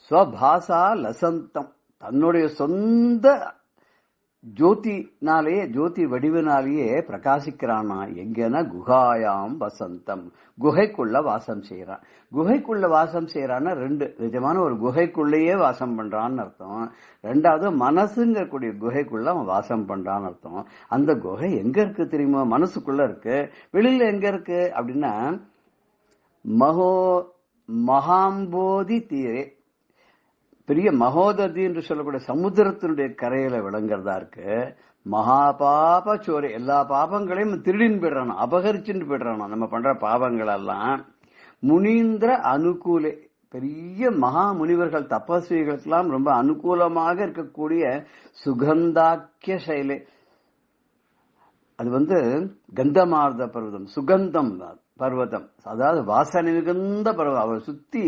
ஸ்வபாசா லசந்தம், தன்னுடைய சொந்த ஜோதினாலேயே ஜோதி வடிவினாலேயே பிரகாசிக்கிறானா. எங்கன்னா குஹாயாம் வசந்தம், குகைக்குள்ள வாசம் செய்யறான். குகைக்குள்ள வாசம் செய்யறான்னா ரெண்டு, நிஜமான ஒரு குகைக்குள்ளேயே வாசம் பண்றான்னு அர்த்தம். ரெண்டாவது மனசுங்கக்கூடிய குகைக்குள்ள அவன் வாசம் பண்றான்னு அர்த்தம். அந்த குகை எங்க இருக்கு தெரியுமா? மனசுக்குள்ள இருக்கு. வெளியில எங்க இருக்கு அப்படின்னா, மகாம்போதி தீரே, பெரிய மகோததி என்று சொல்லக்கூடிய சமுத்திரத்தினுடைய கரையில விளங்குறதா இருக்கு. மகாபாப சோரை, எல்லா பாபங்களையும் திருடின்னு போயிடுறானோ, அபகரிச்சுட்டு போயிடுறானோ நம்ம பண்ற பாவங்கள் எல்லாம். முனீந்திர அனுகூலே, பெரிய மகா முனிவர்கள் தபஸ்விகளுக்கெல்லாம் ரொம்ப அனுகூலமாக இருக்கக்கூடிய சுகந்தாக்கிய சைலே, அது கந்தமார்த பர்வதம், சுகந்தம் பர்வதம், அதாவது வாசனை மிகுந்த பர்வதம். அவர் சுத்தி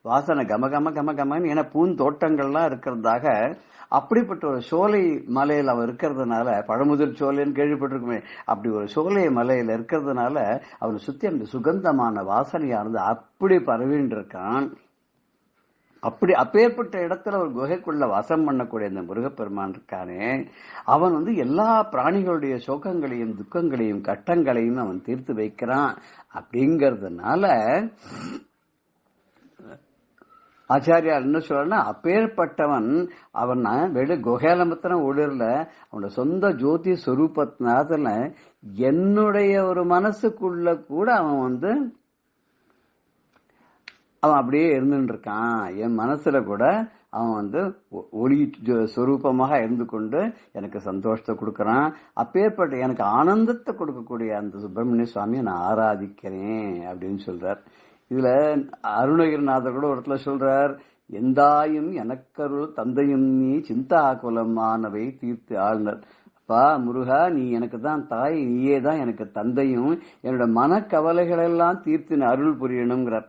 வாசனை கம கம கம கமன்னு, ஏன்னா பூந்தோட்டங்கள்லாம் இருக்கிறதாக அப்படிப்பட்ட ஒரு சோலை மலையில் அவன் இருக்கிறதுனால, பழமுதிர் சோலைன்னு கேள்விப்பட்டிருக்குமே, அப்படி ஒரு சோலை மலையில இருக்கிறதுனால அவனை சுத்தி அந்த சுகந்தமான வாசனையானது அப்படி பரவின்னு இருக்கான். அப்படி அப்பேற்பட்ட இடத்துல ஒரு குகைக்குள்ள வாசம் பண்ணக்கூடிய அந்த முருகப்பெருமான் இருக்கானே, அவன் எல்லா பிராணிகளுடைய சோகங்களையும் துக்கங்களையும் கட்டங்களையும் அவன் தீர்த்து வைக்கிறான். அப்படிங்கறதுனால ஆச்சாரியார் என்ன சொல்றா, அப்பேற்பட்டவன் அவன் வெளி குகையில மாத்திரம் ஒளிரல, அவனோட சொந்த ஜோதி சொரூபத்தினால என்னுடைய ஒரு மனசுக்குள்ள கூட அவன் அப்படியே இருந்துட்டு இருக்கான். என் மனசுல கூட அவன் ஒளி சொரூபமாக இருந்து கொண்டு எனக்கு சந்தோஷத்தை கொடுக்கறான். அப்பேற்பட்ட எனக்கு ஆனந்தத்தை கொடுக்கக்கூடிய அந்த சுப்பிரமணிய சுவாமியை நான் ஆராதிக்கிறேன் அப்படின்னு சொல்றார். இதுல அருணகிரிநாதர் கூட ஒரு இடத்துல சொல்றார், எந்தாயும் எனக்கருள் தந்தையும் நீ சிந்தா குலமானவை தீர்த்து ஆழ்னர். அப்பா முருகா, நீ எனக்கு தான் தாய், நீயே தான் எனக்கு தந்தையும், என்னோட மனக்கவலைகள் எல்லாம் தீர்த்து அருள் புரியணுங்கிறார்.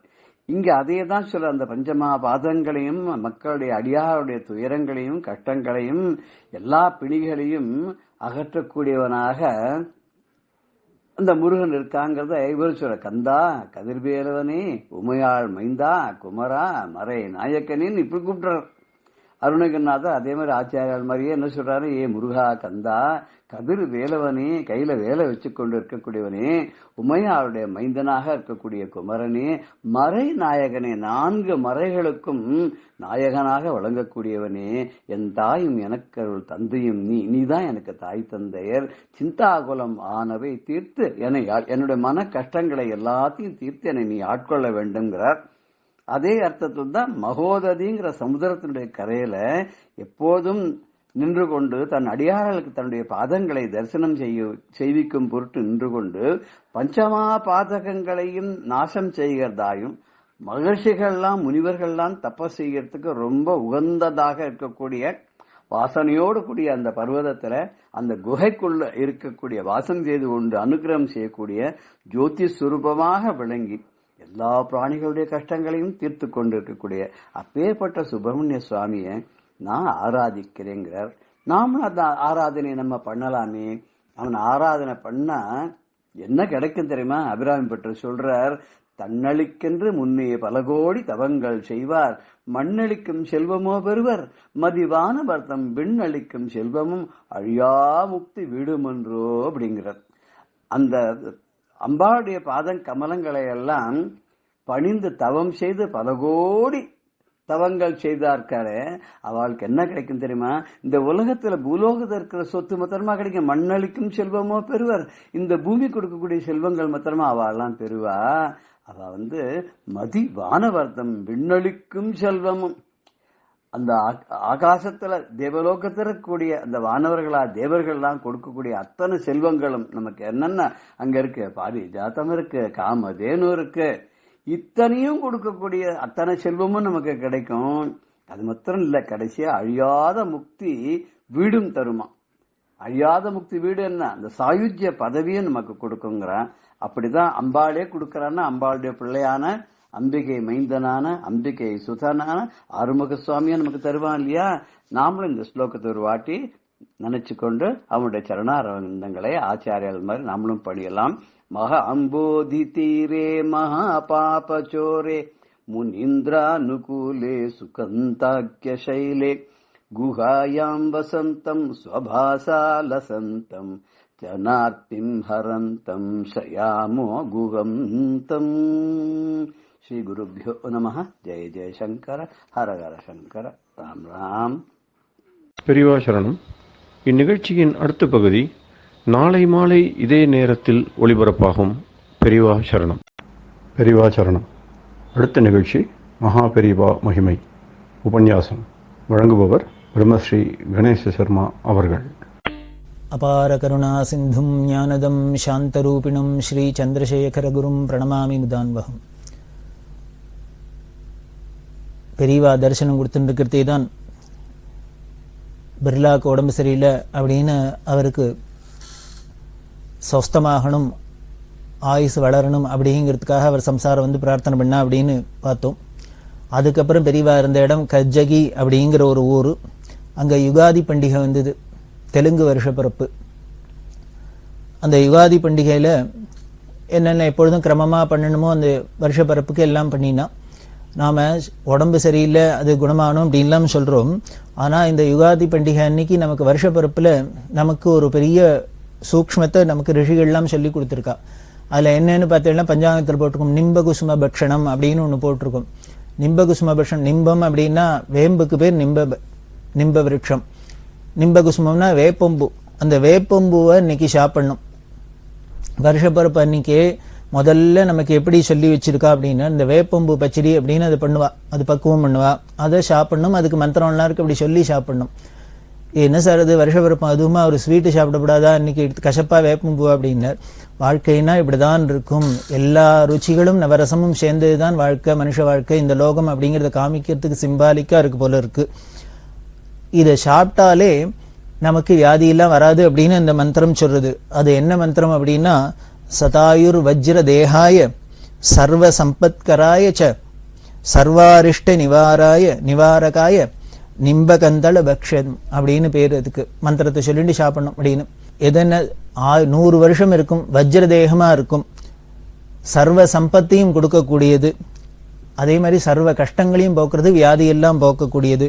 இங்க அதே தான் சொல்ற, அந்த பஞ்சமா பாதங்களையும் மக்களுடைய அடியாருடைய துயரங்களையும் கஷ்டங்களையும் எல்லா பிணிகளையும் அகற்றக்கூடியவனாக அந்த முருகன் இருக்காங்கிறத இவர் சொல்ற. கந்தா கதிர்வேலவனே உமையாள் மைந்தா குமரா மறை நாயக்கனின்னு இப்படி கூப்பிடுறார். அருணகிரிநாதர் அதே மாதிரி ஆச்சாரியால் மாதிரியே என்ன சொல்றாரு, ஏ முருகா கந்தா கதிர் வேலவனே, கையில வேலை வச்சு கொண்டு இருக்கக்கூடியவனே, உமையாருடைய மைந்தனாக இருக்கக்கூடிய குமரனே, மறை நாயகனே, 4 மறைகளுக்கும் நாயகனாக வழங்கக்கூடியவனே, என் தாயும் எனக்கு அருள் தந்தையும் நீதான் எனக்கு தாய் தந்தையர், சிந்தாகுலம் ஆனவை தீர்த்து என்னுடைய மன கஷ்டங்களை எல்லாத்தையும் தீர்த்து என்னை நீ ஆட்கொள்ள வேண்டும்ங்கிறார். அதே அர்த்தத்தில் தான் மகோததிங்கிற சமுதிரத்தினுடைய கரையில எப்போதும் நின்று கொண்டு தன் அடியார்களுக்கு தன்னுடைய பாதங்களை தரிசனம் செய்விக்கும் பொருட்டு நின்று கொண்டு பஞ்சமா பாதகங்களையும் நாசம் செய்கிறதாயும் மகர்ஷிகள்லாம் முனிவர்கள்லாம் தபஸ் செய்யறதுக்கு ரொம்ப உகந்ததாக இருக்கக்கூடிய வாசனையோடு கூடிய அந்த பர்வதத்துல அந்த குகைக்குள்ள இருக்கக்கூடிய வாசம் செய்து கொண்டு அனுகிரகம் செய்யக்கூடிய ஜோதி சுரூபமாக விளங்கி எல்லா பிராணிகளுடைய கஷ்டங்களையும் தீர்த்து கொண்டு இருக்கக்கூடிய அப்பேற்பட்ட சுப்பிரமணிய சுவாமியை நான் ஆராதிக்கிறேங்கிறார். நாமளும் அந்த ஆராதனை நம்ம பண்ணலாமே. அவன் ஆராதனை பண்ணா என்ன கிடைக்கும் தெரியுமா? அபிராமி பற்று சொல்றார், தன்னளிக்கென்று முன்னே பல கோடி தவங்கள் செய்வார், மண்ணளிக்கும் செல்வமோ பெறுவர், மதிவான வர்த்தம் விண்ணளிக்கும் செல்வமும் அழியா முக்தி விடுமென்றோ அப்படிங்கிறார். அந்த அம்பாளுடைய பாதம் கமலங்களை எல்லாம் பணிந்து தவம் செய்து பல கோடி தவங்கள் செய்தார்க்காரே, அவளுக்கு என்ன கிடைக்கும் தெரியுமா? இந்த உலகத்துல பூலோகத்தில் இருக்கிற சொத்து மாத்திரமா கிடைக்கும், மண்ணளிக்கும் செல்வமோ பெறுவர், இந்த பூமி கொடுக்கக்கூடிய செல்வங்கள் மாத்திரமா அவெல்லாம் பெறுவா. அவ மதி வானவர்த்தம் விண்ணளிக்கும் செல்வமும், அந்த ஆகாசத்துல தேவலோகத்துல கூடிய அந்த வானவர்களா தேவர்கள்லாம் கொடுக்கக்கூடிய அத்தனை செல்வங்களும் நமக்கு என்னென்ன அங்க இருக்கு, பாரிஜாத்தம் இருக்கு, காமதேனு இருக்கு, இத்தனையும் கொடுக்கக்கூடிய அத்தனை செல்வமும் நமக்கு கிடைக்கும். அது மாத்திரம் இல்ல, கடைசியா அழியாத முக்தி வீடும் தருமா. அழியாத முக்தி வீடு என்ன, அந்த சாயுஜ்ய பதவியும் நமக்கு கொடுக்குங்கிறான். அப்படிதான் அம்பாளே கொடுக்கறான்னா, அம்பாளுடைய பிள்ளையான அம்பிகை மைந்தனான அம்பிகை சுதனான ஆறுமுக சுவாமியா நமக்கு தருவான் இல்லையா? நாமளும் இந்த ஸ்லோகத்தை ஒரு வாட்டி நினைச்சு கொண்டு அவனுடைய சரணாரவிந்தங்களை ஆச்சாரியால் மாதிரி நாமளும் படியலாம். மகா அம்போதி தீரே மகா பாபச்சோரே முனீந்திரானுகூலே சுகந்தாக்கிய சைலே குஹாயாம் வசந்தம் ஸ்வபாசாலசந்தம் ஜனார்த்திம் ஹரந்தம் சயாமோ குஹந்தம். ஸ்ரீ குருभ्यो நமः. ஜெய ஜெயசங்கர ஹர ஹர சங்கர. ராம் ராம். பெரியவா சரணம். இந்நிகழ்ச்சியின் அடுத்த பகுதி நாளை மாலை இதே நேரத்தில் ஒளிபரப்பாகும். பெரியவா சரணம். பெரியவா சரணம். அடுத்த நிகழ்ச்சி மகா பெரியவா மகிமை உபன்யாசம். வழங்குபவர் பிரம்மஸ்ரீ கணேச சர்மா அவர்கள். அபார கருணா சிந்தும் ஞானதம் சாந்தரூபிணம் ஸ்ரீ சந்திரசேகரகுரும் பிரணமாமி முதான்வகம். பெரியவா தரிசனம் கொடுத்துட்டு இருக்கிறதே தான் பிர்லாவுக்கு உடம்பு சரியில்லை அப்படின்னு அவருக்கு சொஸ்தமாகணும், ஆயுசு வளரணும் அப்படிங்கிறதுக்காக அவர் சம்சாரம் பிரார்த்தனை பண்ணா அப்படின்னு பார்த்தோம். அதுக்கப்புறம் பெரியவா இருந்த இடம் கஜ்ஜகி அப்படிங்கிற ஒரு ஊர். அங்கே யுகாதி பண்டிகை வந்தது, தெலுங்கு வருஷ பிறப்பு. அந்த யுகாதி பண்டிகையில் என்னென்ன எப்பொழுதும் கிரமமாக பண்ணணுமோ அந்த வருஷ பிறப்புக்கு எல்லாம் பண்ணினா, நாம் உடம்பு சரியில்லை அது குணமாகணும் அப்படின்லாம் சொல்கிறோம். ஆனால் இந்த யுகாதி பண்டிகை அன்னைக்கு நமக்கு வருஷ பிறப்பில் நமக்கு ஒரு பெரிய சூக்ஷ்மத்தை நமக்கு ரிஷிகள்லாம் சொல்லி கொடுத்துருக்கா. அதில் என்னன்னு பார்த்தீங்கன்னா பஞ்சாங்கத்தில் போட்டிருக்கோம், நிம்ப குசும பக்ஷணம் அப்படின்னு ஒன்று போட்டிருக்கோம். நிம்ப குசும பக்ஷணம், நிம்பம் அப்படின்னா வேம்புக்கு பேர் நிம்ப விருட்சம். நிம்ப குசுமம்னா வேப்பம்பூ. அந்த வேப்பம்பூவை இன்னைக்கு சாப்பிடணும். வருஷப்பருப்பு அன்னைக்கே முதல்ல நமக்கு எப்படி சொல்லி வச்சிருக்கா அப்படின்னா, இந்த வேப்பம்பூ பச்சடி அப்படின்னு அது பண்ணுவா, அது பக்குவம் பண்ணுவா, அதை சாப்பிடணும். அதுக்கு மந்திரம்லாம் இருக்கு, அப்படி சொல்லி சாப்பிடணும். என்ன சார் அது வருஷப்பருப்பு அதுவுமா ஒரு ஸ்வீட்டு சாப்பிடக்கூடாதா, இன்னைக்கு கசப்பா வேப்பம்பூ அப்படின்னார். வாழ்க்கைனா இப்படிதான் இருக்கும், எல்லா ருச்சிகளும் நவரசமும் சேர்ந்ததுதான் வாழ்க்கை, மனுஷ வாழ்க்கை, இந்த லோகம் அப்படிங்கிறத காமிக்கிறதுக்கு சிம்பாலிக்கா இருக்கு போல இருக்கு. இதை சாப்பிட்டாலே நமக்கு வியாதியெல்லாம் வராது அப்படின்னு அந்த மந்திரம் சொல்றது. அது என்ன மந்திரம் அப்படின்னா, சதாயுர் வஜ்ர தேகாய சர்வ சம்பத்கராய ச சர்வாரிஷ்ட நிவாரகாய நிம்பகந்தள பக்ஷம் அப்படின்னு பேர். அதுக்கு மந்திரத்தை சொல்லிட்டு சாப்பிடணும் அப்படின்னு. எதென்ன 100 வருஷம் இருக்கும், வஜ்ர தேகமா இருக்கும், சர்வ சம்பத்தையும் கொடுக்கக்கூடியது, அதே மாதிரி சர்வ கஷ்டங்களையும் போக்குறது, வியாதியெல்லாம் போக்கக்கூடியது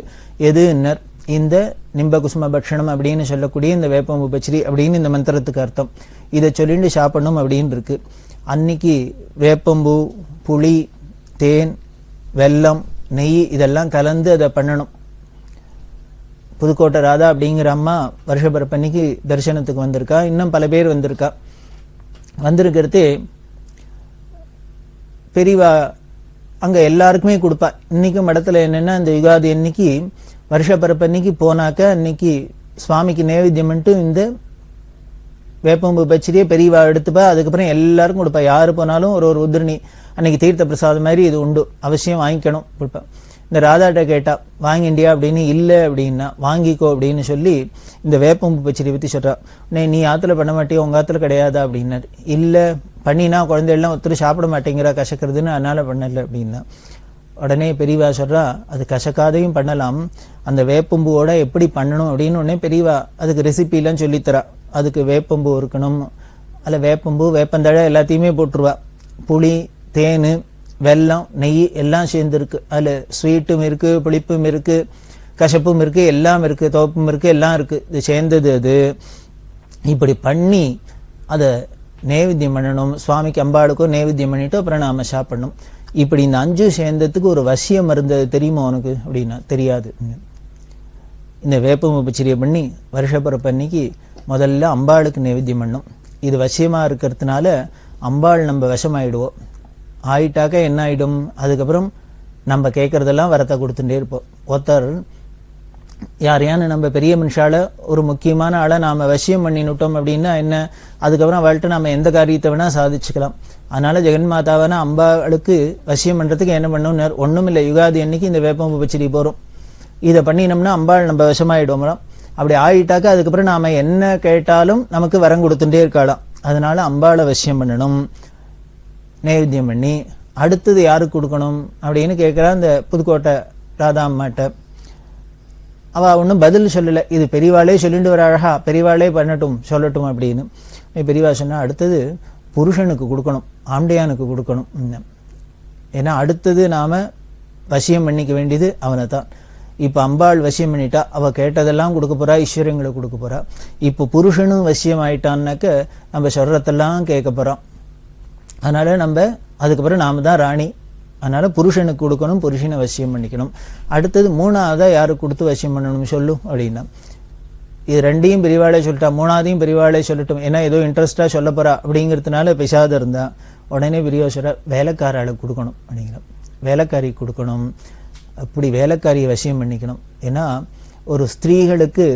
எதுன்னர் இந்த நிம்ப குசும பட்சணம் அப்படின்னு சொல்லக்கூடிய இந்த வேப்பம்பு பச்சரி அப்படின்னு இந்த மந்திரத்துக்கு அர்த்தம். இதை சொல்லிட்டு சாப்பிடணும் அப்படின்னு இருக்கு. அன்னைக்கு வேப்பம்பூ, புளி, தேன், வெல்லம், நெய் இதெல்லாம் கலந்து அதை பண்ணணும். புதுக்கோட்டை ராதா அப்படிங்கிற அம்மா வருஷப்பிறப்பன்னைக்கு தரிசனத்துக்கு வந்திருக்கா. இன்னும் பல பேர் வந்திருக்கா. வந்திருக்கிறது பெரியவா அங்க எல்லாருக்குமே கொடுப்பா. இன்னைக்கும் மடத்துல என்னன்னா, இந்த யுகாதி அன்னைக்கு வருஷப்பிறப்பன்னைக்கு போனாக்க அன்னைக்கு சுவாமிக்கு நைவேத்தியம் பண்ணிட்டு இந்த வேப்பம்பு பச்சரியை பெரியவா எடுத்துப்பா. அதுக்கப்புறம் எல்லாருக்கும் கொடுப்பா. யாரு போனாலும் ஒரு ஒரு உதிரணி அன்னைக்கு தீர்த்த பிரசாதம் மாதிரி இது உண்டு, அவசியம் வாங்கிக்கணும் கொடுப்பா. இந்த ராதாட்ட கேட்டா வாங்கிண்டியா அப்படின்னு. இல்லை அப்படின்னா வாங்கிக்கோ அப்படின்னு சொல்லி இந்த வேப்பம்பு பச்சரி பத்தி சொல்றா. நீ ஆத்துல பண்ண மாட்டியா, உங்க ஆத்துல கிடையாதா அப்படின்னாரு. இல்ல பண்ணினா குழந்தைகள்லாம் ஒருத்தர் சாப்பிட மாட்டேங்கிறா கசக்கிறதுன்னு, அதனால பண்ணல அப்படின்னா. உடனே பெரியவா சொல்றா, அது கசக்காதையும் பண்ணலாம், அந்த வேப்பம்பூவோட எப்படி பண்ணணும் அப்படின்னு. உடனே பெரியவா அதுக்கு ரெசிபி எல்லாம் சொல்லித்தரா. அதுக்கு வேப்பம்பூ இருக்கணும், அதுல வேப்பம்பூ வேப்பந்தழை எல்லாத்தையுமே போட்டுருவா. புளி, தேனு, வெல்லம், நெய் எல்லாம் சேர்ந்து இருக்கு. அதுல ஸ்வீட்டும் இருக்கு, புளிப்பும் இருக்கு, கசப்பும் இருக்கு, எல்லாம் இருக்கு, துவப்பும் இருக்கு, எல்லாம் இருக்கு. இது சேர்ந்தது. அது இப்படி பண்ணி அதை நைவேத்தியம் பண்ணணும். சுவாமிக்கு அம்பாளுக்கும் நைவேத்தியம் பண்ணிட்டு அப்புறம் நாம சாப்பிடணும். இப்படி இந்த 5 சேர்ந்ததுக்கு ஒரு வசியம் இருந்தது தெரியுமா உனக்கு அப்படின்னா. தெரியாது. இந்த வேப்பம்பு பச்சரியை பண்ணி வருஷப்பிறப்பு அன்னைக்கு முதல்ல அம்பாளுக்கு நைவேத்தியம் பண்ணும். இது வசியமா இருக்கிறதுனால அம்பாள் நம்ம வசமாயிடுவோம். ஆயிட்டாக்க என்ன ஆயிடும், அதுக்கப்புறம் நம்ம கேட்கறதெல்லாம் வரத்தை கொடுத்துட்டே இருப்போம். ஒருத்தர் யாரையானு நம்ம பெரிய மனுஷால ஒரு முக்கியமான ஆளை நாம வசியம் பண்ணினுட்டோம் அப்படின்னா என்ன, அதுக்கப்புறம் அவள்கிட்ட நாம எந்த காரியத்தை வேணா சாதிச்சுக்கலாம். அதனால ஜெகன்மாதாவான அம்பாளுக்கு வசியம் பண்றதுக்கு என்ன பண்ணணும், ஒண்ணும் இல்லை, யுகாதி அன்னைக்கு இந்த வேப்பம்பு பச்சரி போறோம், இதை பண்ணினோம்னா அம்பாள் நம்ம வசமாயிடுவோம். அப்படி ஆயிட்டாக்க அதுக்கப்புறம் நாம என்ன கேட்டாலும் நமக்கு வரம் கொடுத்துட்டே இருக்கலாம். அதனால அம்பாளை வசியம் பண்ணணும், நைவேத்தியம் பண்ணி. அடுத்தது யாருக்கு கொடுக்கணும் அப்படின்னு கேட்கிறா இந்த புதுக்கோட்டை ராதா அம்மாட்ட. அவ ஒன்னும் பதில் சொல்லல. இது பெரியவாளே சொல்லிட்டு வர அழகா, பெரியவாளே பண்ணட்டும் சொல்லட்டும் அப்படின்னு. பெரியவா சொன்னா அடுத்தது புருஷனுக்கு கொடுக்கணும், ஆம்படையானுக்கு கொடுக்கணும். ஏன்னா அடுத்தது நாம வசியம் பண்ணிக்க வேண்டியது அவனை தான். இப்ப அம்பாள் வசியம் பண்ணிட்டா, அவ கேட்டதெல்லாம் கொடுக்க போறா, ஈஸ்வரங்களை கொடுக்க போறா. இப்ப புருஷனும் வசியம் ஆயிட்டான்னாக்க நம்ம சொல்றதெல்லாம் கேட்க போறோம். அதனால நம்ம அதுக்கப்புறம் நாம தான் ராணி. அதனால புருஷனுக்கு கொடுக்கணும், புருஷனை வசியம் பண்ணிக்கணும். அடுத்தது மூணாவதா யாருக்கு கொடுத்து வசியம் பண்ணணும் சொல்லு அப்படின்னா. இது ரெண்டையும் பெரியவாளே சொல்லிட்டா, மூணாவதையும் பெரியவாளே சொல்லட்டும், ஏன்னா ஏதோ இன்ட்ரெஸ்டா சொல்ல போறா அப்படிங்கிறதுனால பேசாத இருந்தா. உடனே பெரியவா சொல்ற, வேலைக்காராளுக்கு கொடுக்கணும் அப்படிங்கிற, வேலைக்காரி கொடுக்கணும். அப்படி வேலைக்காரியை வசியம் பண்ணிக்கணும். ஏன்னா ஒரு ஸ்திரீகளுக்கு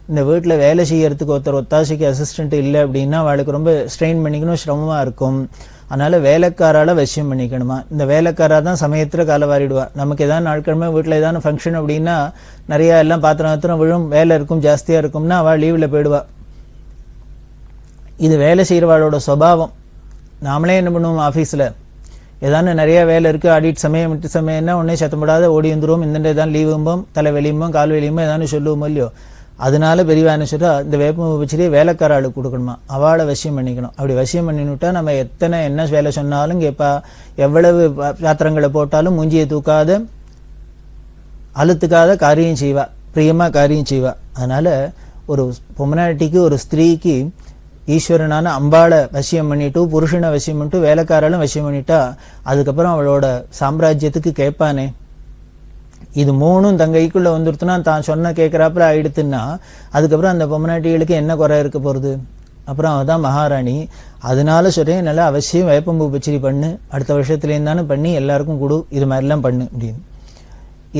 இந்த வீட்டுல வேலை செய்யறதுக்கு ஒருத்தர் ஒத்தாசைக்கு அசிஸ்டன்ட் இல்லை அப்படின்னா அவளுக்கு ரொம்ப ஸ்ட்ரெயின் பண்ணிக்கணும், சிரமமா இருக்கும். அதனால வேலைக்காரால வசியம் பண்ணிக்கணுமா. இந்த வேலைக்காரா தான் சமயத்துல காலவாரிடுவா. நமக்கு ஏதாவது நாட்கிழமை வீட்டுல ஏதாவது ஃபங்க்ஷன் அப்படின்னா நிறைய எல்லாம் பாத்திரம் விழும், வேலை இருக்கும், ஜாஸ்தியா இருக்கும்னா அவள் லீவ்ல போயிடுவா. இது வேலை செய்யறவாளோட சுபாவம். நாமளே என்ன பண்ணுவோம், ஆபீஸ்ல ஏதாவது நிறைய வேலை இருக்கு, ஆடிட் சமயம் விட்டு சமயம்னா உடனே சத்தப்படாத ஓடி வந்துருவோம். இந்த ஏதாவது லீவும்போம், தலை வெளியும்போம், கால் வெளியுமோ ஏதாவது சொல்லுவோம் இல்லையோ. அதனால பெரியவா என்ன சொல்றா, இந்த வேப்பம்பு பச்சரியை வேலைக்காராளுக்கு கொடுக்கணுமா, அவளை வசியம் பண்ணிக்கணும். அப்படி வசியம் பண்ணிவிட்டா நம்ம எத்தனை என்ன வேலை சொன்னாலும் கேட்பா, எவ்வளவு பாத்திரங்களை போட்டாலும் மூஞ்சியை தூக்காத அழுத்துக்காத காரியம் செய்வா, பிரியமா காரியம் செய்வா. அதனால ஒரு பொம்மனாட்டிக்கு, ஒரு ஸ்திரீக்கு ஈஸ்வரனான அம்பாளை வசியம் பண்ணிட்டு, புருஷனை வசியம் பண்ணிட்டு, வேலைக்காராலும் வசியம் பண்ணிட்டா அதுக்கப்புறம் அவளோட சாம்ராஜ்யத்துக்கு கேட்பானே. இது மூணும் தன் கைக்குள்ள வந்துருத்துனா, தான் சொன்ன கேட்கிறாப்புல ஆயிடுத்துன்னா அதுக்கப்புறம் அந்த பொம்மநாட்டிகளுக்கு என்ன குறை இருக்க போறது. அப்புறம் அவதான் மகாராணி. அதனால சொல்றேன், நல்லா அவசியம் வேப்பம்பூ பச்சரி பண்ணு, அடுத்த வருஷத்துலேருந்து தானே பண்ணி எல்லாருக்கும் கொடு, இது மாதிரிலாம் பண்ணு அப்படின்னு.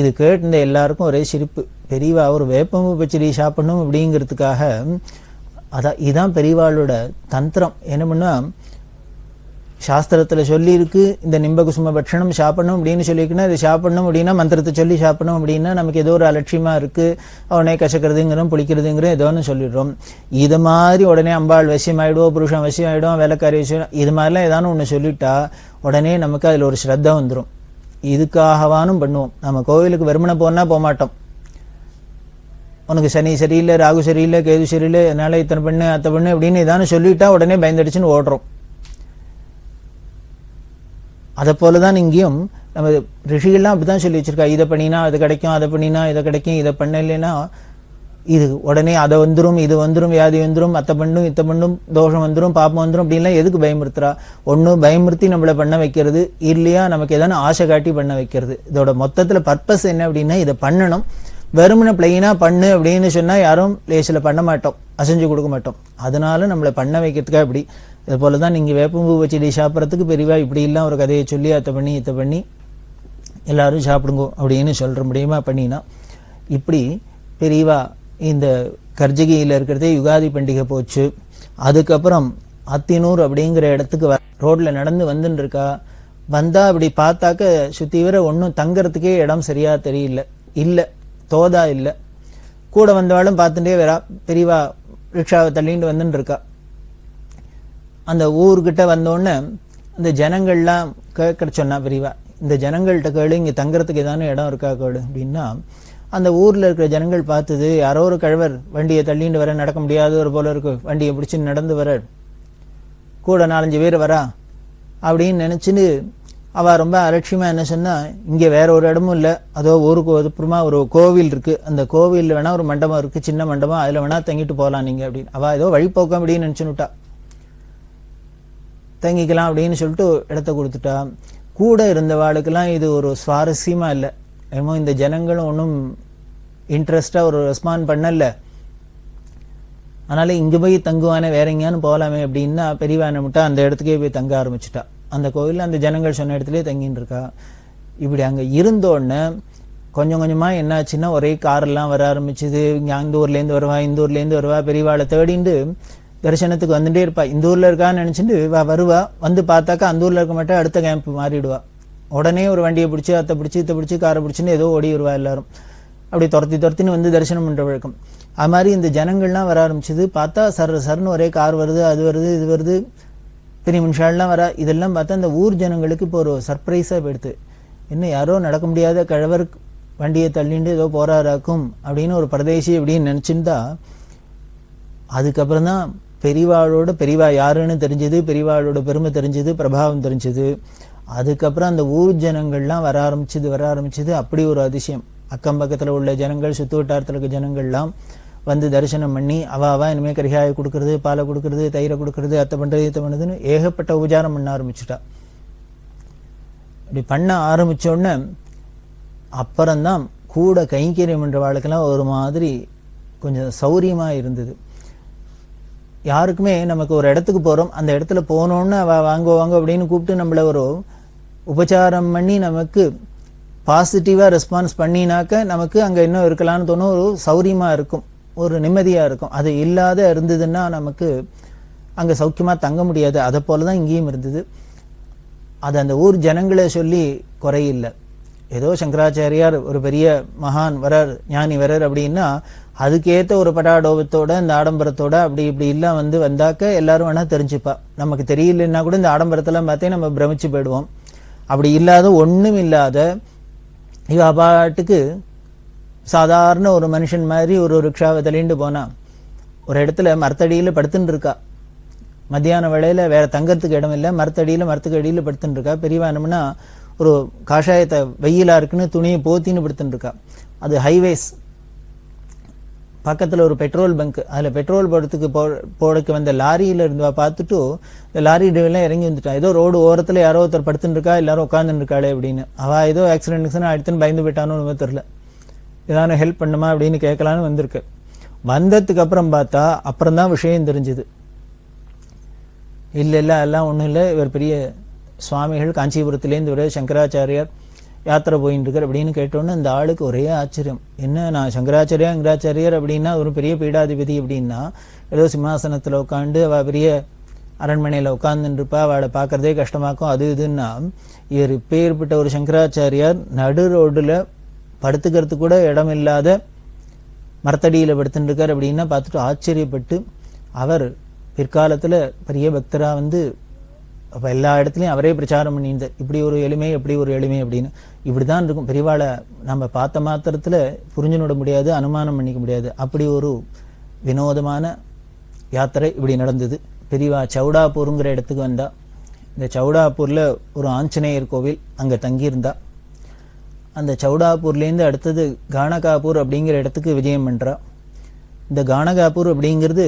இது கேட்டு எல்லாருக்கும் ஒரே சிரிப்பு. பெரியவா ஒரு வேப்பம்பூ பச்சரி சாப்பிடணும் அப்படிங்கிறதுக்காக, அதான் இதான் பெரியவாளோட தந்திரம். என்ன பண்ணா, சாஸ்திரத்துல சொல்லி இருக்கு இந்த நிம்ப குசும பட்சணம் சாப்பிடணும் அப்படின்னு சொல்லியிருக்குன்னா, இது சாப்பிடணும் அப்படின்னா மந்திரத்தை சொல்லி சாப்பிடணும் அப்படின்னா நமக்கு ஏதோ ஒரு அலட்சியமா இருக்கு, உடனே கசக்கிறதுங்கிறோம், புளிக்கிறதுங்கிறோம், ஏதோ ஒன்று சொல்லிடுறோம். இது மாதிரி உடனே அம்பாள் வசியம் ஆயிடுவோம், புருஷன் வசியம் ஆயிடும், வேலைக்காரி வசியம், இது மாதிரிலாம் ஏதாவது ஒன்று சொல்லிட்டா உடனே நமக்கு அதுல ஒரு ஸ்ரத்த வந்துடும். இதுக்காகவானும் பண்ணுவோம். நம்ம கோவிலுக்கு வெறுமனை போனா போகமாட்டோம். உனக்கு சனி சரியில்லை, ராகு சரியில்லை, கேது சரியில்லை, அதனால இத்தனை பண்ணு அத்தை பண்ணு அப்படின்னு ஏதாவது சொல்லிட்டா உடனே பயந்தடிச்சுன்னு ஓடுறோம். அதை போலதான் இங்கேயும் நம்ம ரிஷிகள்லாம் அப்படிதான் சொல்லி வச்சிருக்கா, இதை பண்ணினா அது கிடைக்கும், அதை பண்ணினா இதை கிடைக்கும், இதை பண்ணலைன்னா இது உடனே அதை வந்துரும், இது வந்துரும், வியாதி வந்துரும், அத்தை பண்ணும், இத்த பண்ணும், தோஷம் வந்துரும், பாப்பம் வந்துரும் அப்படின்லாம் எதுக்கு பயமுறுத்துறா? ஒன்னும் பயமுறுத்தி நம்மள பண்ண வைக்கிறது, இல்லையா நமக்கு எதான ஆசை காட்டி பண்ண வைக்கிறது. இதோட மொத்தத்துல பர்பஸ் என்ன அப்படின்னா, இதை பண்ணணும். வெறுமனை பிளைனா பண்ணு அப்படின்னு சொன்னா யாரும் லேசில பண்ண மாட்டோம், அசைஞ்சு கொடுக்க மாட்டோம். அதனால நம்மளை பண்ண வைக்கிறதுக்காக இப்படி. இது போலதான் நீங்க வேப்பம்பூ செடி சாப்பிட்றதுக்கு பெரியவா இப்படி எல்லாம் ஒரு கதையை சொல்லி அத்தை பண்ணி இத்தை பண்ணி எல்லாரும் சாப்பிடுங்க அப்படின்னு சொல்ற முடியுமா பண்ணினா, இப்படி பெரியவா இந்த கர்ஜகியில இருக்கிறதே யுகாதி பண்டிகை போச்சு. அதுக்கப்புறம் அத்தினூர் அப்படிங்கிற இடத்துக்கு ரோட்ல நடந்து வந்துட்டு இருக்கா. வந்தா அப்படி பார்த்தாக்க சுத்தி வர ஒன்னும் தங்கறதுக்கே இடம் சரியா தெரியல, இல்ல தோதா இல்ல. கூட வந்தவாளும் பார்த்துட்டே வரா. பெரியவா ரிக்ஷாவை தள்ளிட்டு வந்துட்டு இருக்கா. அந்த ஊர்கிட்ட வந்தோடனே இந்த ஜனங்கள்லாம் கேட்க சொன்னா பெரியவா, இந்த ஜனங்கள்கிட்ட கேளு, இங்க தங்கறதுக்கு ஏதான இடம் இருக்கா கேளு அப்படின்னா, அந்த ஊர்ல இருக்கிற ஜனங்கள் பார்த்தது, யாரோ ஒரு கழவர் வண்டியை தள்ளிட்டு வர, நடக்க முடியாத ஒரு போல இருக்கு, வண்டியை பிடிச்சு நடந்து வர, கூட 4-5 பேர் வரா அப்படின்னு நினைச்சுன்னு அவ ரொம்ப அலட்சியமா என்ன சொன்னா, இங்க வேற ஒரு இடமும் இல்ல, அதோ ஊருக்கு அப்புறமா ஒரு கோவில் இருக்கு, அந்த கோவில் வேணா ஒரு மண்டபம் இருக்கு, சின்ன மண்டபம், அதுல வேணா தங்கிட்டு போகலாம் நீங்க அப்படின்னு. அவ ஏதோ வழிபோக்கம் அப்படின்னு நினைச்சுட்டா, தங்கிக்கலாம் அப்படின்னு சொல்லிட்டு இடத்த கொடுத்துட்டா. கூட இருந்தவாளுக்கெல்லாம் இது ஒரு சுவாரஸ்யமா இல்லை. ஏமோ இந்த ஜனங்களும் ஒன்றும் இன்ட்ரெஸ்டா ஒரு ரெஸ்பாண்ட் பண்ணல, அதனால இங்க போய் தங்குவானே, வேற எங்கேயானு போகலாமே அப்படின்னா பெரியவா என்ன முட்டா அந்த இடத்துக்கே போய் தங்க ஆரம்பிச்சுட்டா. அந்த கோவில்ல அந்த ஜனங்கள் சொன்ன இடத்துலயே தங்கின்னு இருக்கா. இப்படி அங்க இருந்தோடனே கொஞ்சம் கொஞ்சமா என்னாச்சுன்னா, ஒரே காரெல்லாம் வர ஆரம்பிச்சுது. அந்த ஊர்ல இருந்து வருவா, இந்த ஊர்ல இருந்து வருவா, பெரியவாளை தேடிண்டு தரிசனத்துக்கு வந்துட்டே இருப்பா. இந்த ஊர்ல இருக்கான்னு நினைச்சுட்டு வருவா. வந்து பார்த்தாக்கா அந்த ஊர்ல இருக்க மாட்டா, அடுத்த கேம்ப் மாறிடுவா. உடனே ஒரு வண்டியை பிடிச்சி, அத்தை பிடிச்சி, இத்தை பிடிச்சி, காரை பிடிச்சின்னு ஏதோ ஓடி வருவா. எல்லாரும் அப்படி துரத்தின்னு வந்து தரிசனம் பண்ற வழக்கம். அது மாதிரி இந்த ஜனங்கள்லாம் வர ஆரம்பிச்சது. பார்த்தா சர்ன்னு ஒரே கார் வருது, அது வருது, இது வருது, பெரிய மனுஷாலாம் வரா. இதெல்லாம் பார்த்தா அந்த ஊர் ஜனங்களுக்கு இப்போ ஒரு சர்ப்ரைஸா போயிடுது. இன்னும் யாரோ நடக்க முடியாத கழவர் வண்டியை தள்ளிண்டு ஏதோ போறாராக்கும் அப்படின்னு ஒரு பரதேசி அப்படின்னு நினைச்சுட்டா. அதுக்கப்புறம் தான் பெரியவா யாருன்னு தெரிஞ்சது, பெரியவாளோட பெருமை தெரிஞ்சது, பிரபாவம் தெரிஞ்சது. அதுக்கப்புறம் அந்த ஊர் ஜனங்கள்லாம் வர ஆரம்பிச்சது. அப்படி ஒரு அதிசயம். அக்கம் பக்கத்துல உள்ள ஜனங்கள், சுத்து வட்டாரத்துல இருக்க ஜனங்கள்லாம் வந்து தரிசனம் பண்ணி அவ இனிமே கரிகாயை கொடுக்கறது, பாலை கொடுக்கறது, தயிரை கொடுக்கறது, அத்தை பண்றது, இத்தை பண்ணுறதுன்னு ஏகப்பட்ட உபச்சாரம் பண்ண ஆரம்பிச்சுட்டா. இப்படி பண்ண ஆரம்பிச்ச உடனே அப்புறம்தான் கூட கைங்கரியம் என்ற வாழ்க்கெல்லாம் ஒரு மாதிரி கொஞ்சம் சௌரியமா இருந்தது. யாருக்குமே நமக்கு ஒரு இடத்துக்கு போறோம், அந்த இடத்துல போனோன்னு அவ வாங்க அப்படின்னு கூப்பிட்டு நம்மள ஒரு உபச்சாரம் பண்ணி நமக்கு பாசிட்டிவா ரெஸ்பான்ஸ் பண்ணினாக்க நமக்கு அங்க இன்னும் இருக்கலாம்னு தோணும், ஒரு சௌரியமா இருக்கும், ஒரு நிம்மதியா இருக்கும். அது இல்லாத இருந்ததுன்னா நமக்கு அங்க சௌக்கியமா தங்க முடியாது. அதை போலதான் இங்கேயும் இருந்தது. அது அந்த ஊர் ஜனங்களை சொல்லி குறையில்லை. ஏதோ சங்கராச்சாரியார் ஒரு பெரிய மகான் வரார், ஞானி வரார் அப்படின்னா அதுக்கேற்ற ஒரு படாடோபத்தோட இந்த ஆடம்பரத்தோட அப்படி இப்படி எல்லாம் வந்தாக்க எல்லாரும் வேணா தெரிஞ்சுப்பா. நமக்கு தெரியலன்னா கூட இந்த ஆடம்பரத்தெல்லாம் பார்த்தே நம்ம பிரமிச்சு போயிடுவோம். அப்படி இல்லாத ஒண்ணும் இல்லாத இவ பாட்டுக்கு சாதாரண ஒரு மனுஷன் மாதிரி ஒரு ரிக்ஷாவை தள்ளிண்டு போனா ஒரு இடத்துல மரத்தடியில படுத்துட்டு இருக்கா. மத்தியான வேளையில வேற தங்கறதுக்கு இடம் இல்லை, மரத்துக்கு அடியில படுத்துட்டு இருக்கா. பெரியவா என்னம்னா ஒரு காஷாயத்தை வெயிலா இருக்குன்னு துணியை போத்தின்னு படுத்துட்டு இருக்கா. அது ஹைவேஸ் பக்கத்துல ஒரு பெட்ரோல் பங்க், அதுல பெட்ரோல் போடக்கு வந்த லாரியில இருந்தவா பார்த்துட்டு இந்த லாரி டிரைவர்லாம் இறங்கி வந்துட்டா. ஏதோ ரோடு ஓரத்துல யாரோ ஒருத்தர் படுத்துட்டு இருக்கா, எல்லாரும் உட்காந்துட்டு இருக்காளே அப்படின்னு. அவ ஏதோ ஆக்சிடென்ட் ஆயிடுத்துன்னு பயந்து போயிட்டானு தெரியல, ஏதாவது ஹெல்ப் பண்ணுமா அப்படின்னு கேட்கலான்னு வந்திருக்கு. வந்ததுக்கு அப்புறம் பார்த்தா அப்புறம் தான் விஷயம் தெரிஞ்சுது. இல்ல எல்லாம் ஒண்ணும் இல்லை, இவர் பெரிய சுவாமிகள், காஞ்சிபுரத்திலேருந்து ஒரு சங்கராச்சாரியார் யாத்திரை போயிட்டு இருக்கார் அப்படின்னு கேட்டோன்னு அந்த ஆளுக்கு ஒரே ஆச்சரியம். என்ன, நான் சங்கராச்சாரியார் அப்படின்னா ஒரு பெரிய பீடாதிபதி அப்படின்னா ஏதோ சிம்மாசனத்துல உட்காந்து அவ பெரிய அரண்மனையில உட்கார்ந்துட்டு இருப்பா, அவளை பார்க்கறதே கஷ்டமாக்கும், அது இதுன்னா இவர் இப்பேற்பட்ட ஒரு சங்கராச்சாரியார் நடு ரோடுல படுத்துக்கிறதுக்கு கூட இடம் இல்லாத மரத்தடியில படுத்துட்டு இருக்கார் அப்படின்னா பார்த்துட்டு ஆச்சரியப்பட்டு அவர் பிற்காலத்துல பெரிய பக்தரா அப்ப எல்லா இடத்துலயும் அவரே பிரச்சாரம் பண்ணியிருந்தார். இப்படி ஒரு எளிமை, எப்படி ஒரு எளிமை அப்படின்னு. இப்படிதான் இருக்கும். பெரியவாளை நம்ம பார்த்த மாத்திரத்துல புரிஞ்சுனோட முடியாது, அனுமானம் பண்ணிக்க முடியாது. அப்படி ஒரு வினோதமான யாத்திரை இப்படி நடந்தது. பெரியவா சவுடாப்பூருங்கிற இடத்துக்கு வந்தா. இந்த சௌடாப்பூர்ல ஒரு ஆஞ்சநேயர் கோவில் அங்க தங்கியிருந்தா. அந்த சௌடாப்பூர்லேருந்து அடுத்தது கானகாப்பூர் அப்படிங்கிற இடத்துக்கு விஜயம் பண்றா. இந்த கானகாப்பூர் அப்படிங்கிறது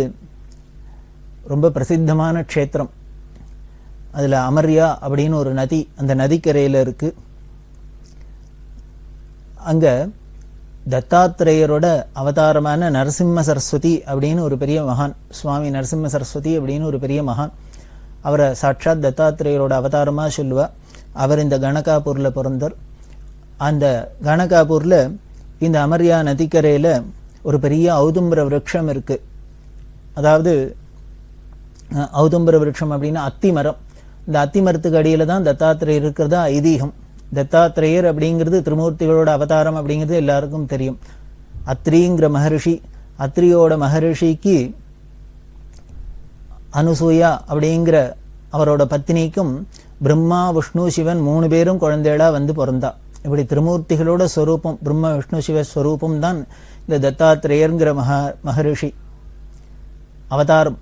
ரொம்ப பிரசித்தமான க்ஷேத்திரம். அதுல அமர்யா அப்படின்னு ஒரு நதி, அந்த நதிக்கரையில இருக்கு. அங்க தத்தாத்திரேயரோட அவதாரமான நரசிம்ம சரஸ்வதி அப்படின்னு ஒரு பெரிய மகான், சுவாமி நரசிம்ம சரஸ்வதி அப்படின்னு ஒரு பெரிய மகான், அவரை சாட்சாத் தத்தாத்திரேயரோட அவதாரமா சொல்லுவா. அவர் இந்த கணகாப்பூர்ல பிறந்தார். அந்த கணகாப்பூர்ல இந்த அமர்யா நதிக்கரையில ஒரு பெரிய ஔதும்பர விருட்சம் இருக்கு. அதாவது ஔதும்பர விருட்சம் அப்படின்னா அத்தி மரம். இந்த அத்தி மரத்துக்கு அடியில தான் தத்தாத்திரேயர் இருக்கிறதா ஐதீகம். தத்தாத்திரேயர் அப்படிங்கிறது திருமூர்த்திகளோட அவதாரம் அப்படிங்கிறது எல்லாருக்கும் தெரியும். அத்ரிங்கிற மகரிஷி, அத்ரியோட மகரிஷிக்கு அனுசூயா அப்படிங்கிற அவரோட பத்தினிக்கும் பிரம்மா விஷ்ணு சிவன் 3 பேரும் குழந்தைகளா வந்து பிறந்தா. இப்படி திருமூர்த்திகளோட ஸ்வரூபம், பிரம்ம விஷ்ணு சிவ ஸ்வரூபம் தான் இந்த தத்தாத்திரேயர்ங்கிற மகரிஷி அவதாரம்.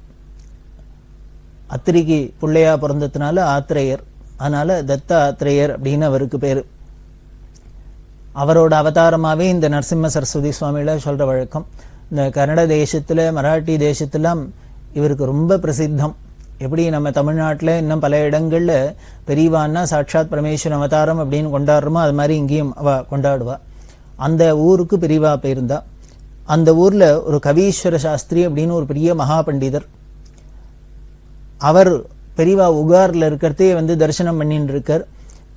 அத்திரிக்கு பிள்ளையா பிறந்ததுனால ஆத்திரேயர், அதனால தத்தாத்திரேயர் அப்படின்னு அவருக்கு பேரு. அவரோட அவதாரமாவே இந்த நரசிம்ம சரஸ்வதி சுவாமியில சொல்ற வழக்கம். இந்த கன்னட தேசத்துல, மராட்டி தேசத்துலாம் இவருக்கு ரொம்ப பிரசித்தம். எப்படி நம்ம தமிழ்நாட்டில் இன்னும் பல இடங்கள்ல பெரியவான்னா சாட்சாத் பரமேஸ்வரன் அவதாரம் அப்படின்னு கொண்டாடுறோமோ அது மாதிரி இங்கேயும் அவ கொண்டாடுவா. அந்த ஊருக்கு பெரியவா போயிருந்தா. அந்த ஊர்ல ஒரு கவீஸ்வர சாஸ்திரி அப்படின்னு ஒரு பெரிய மகா பண்டிதர். அவர் பெரியவா உகார்ல இருக்கிறதே வந்து தரிசனம் பண்ணிட்டு இருக்கார்.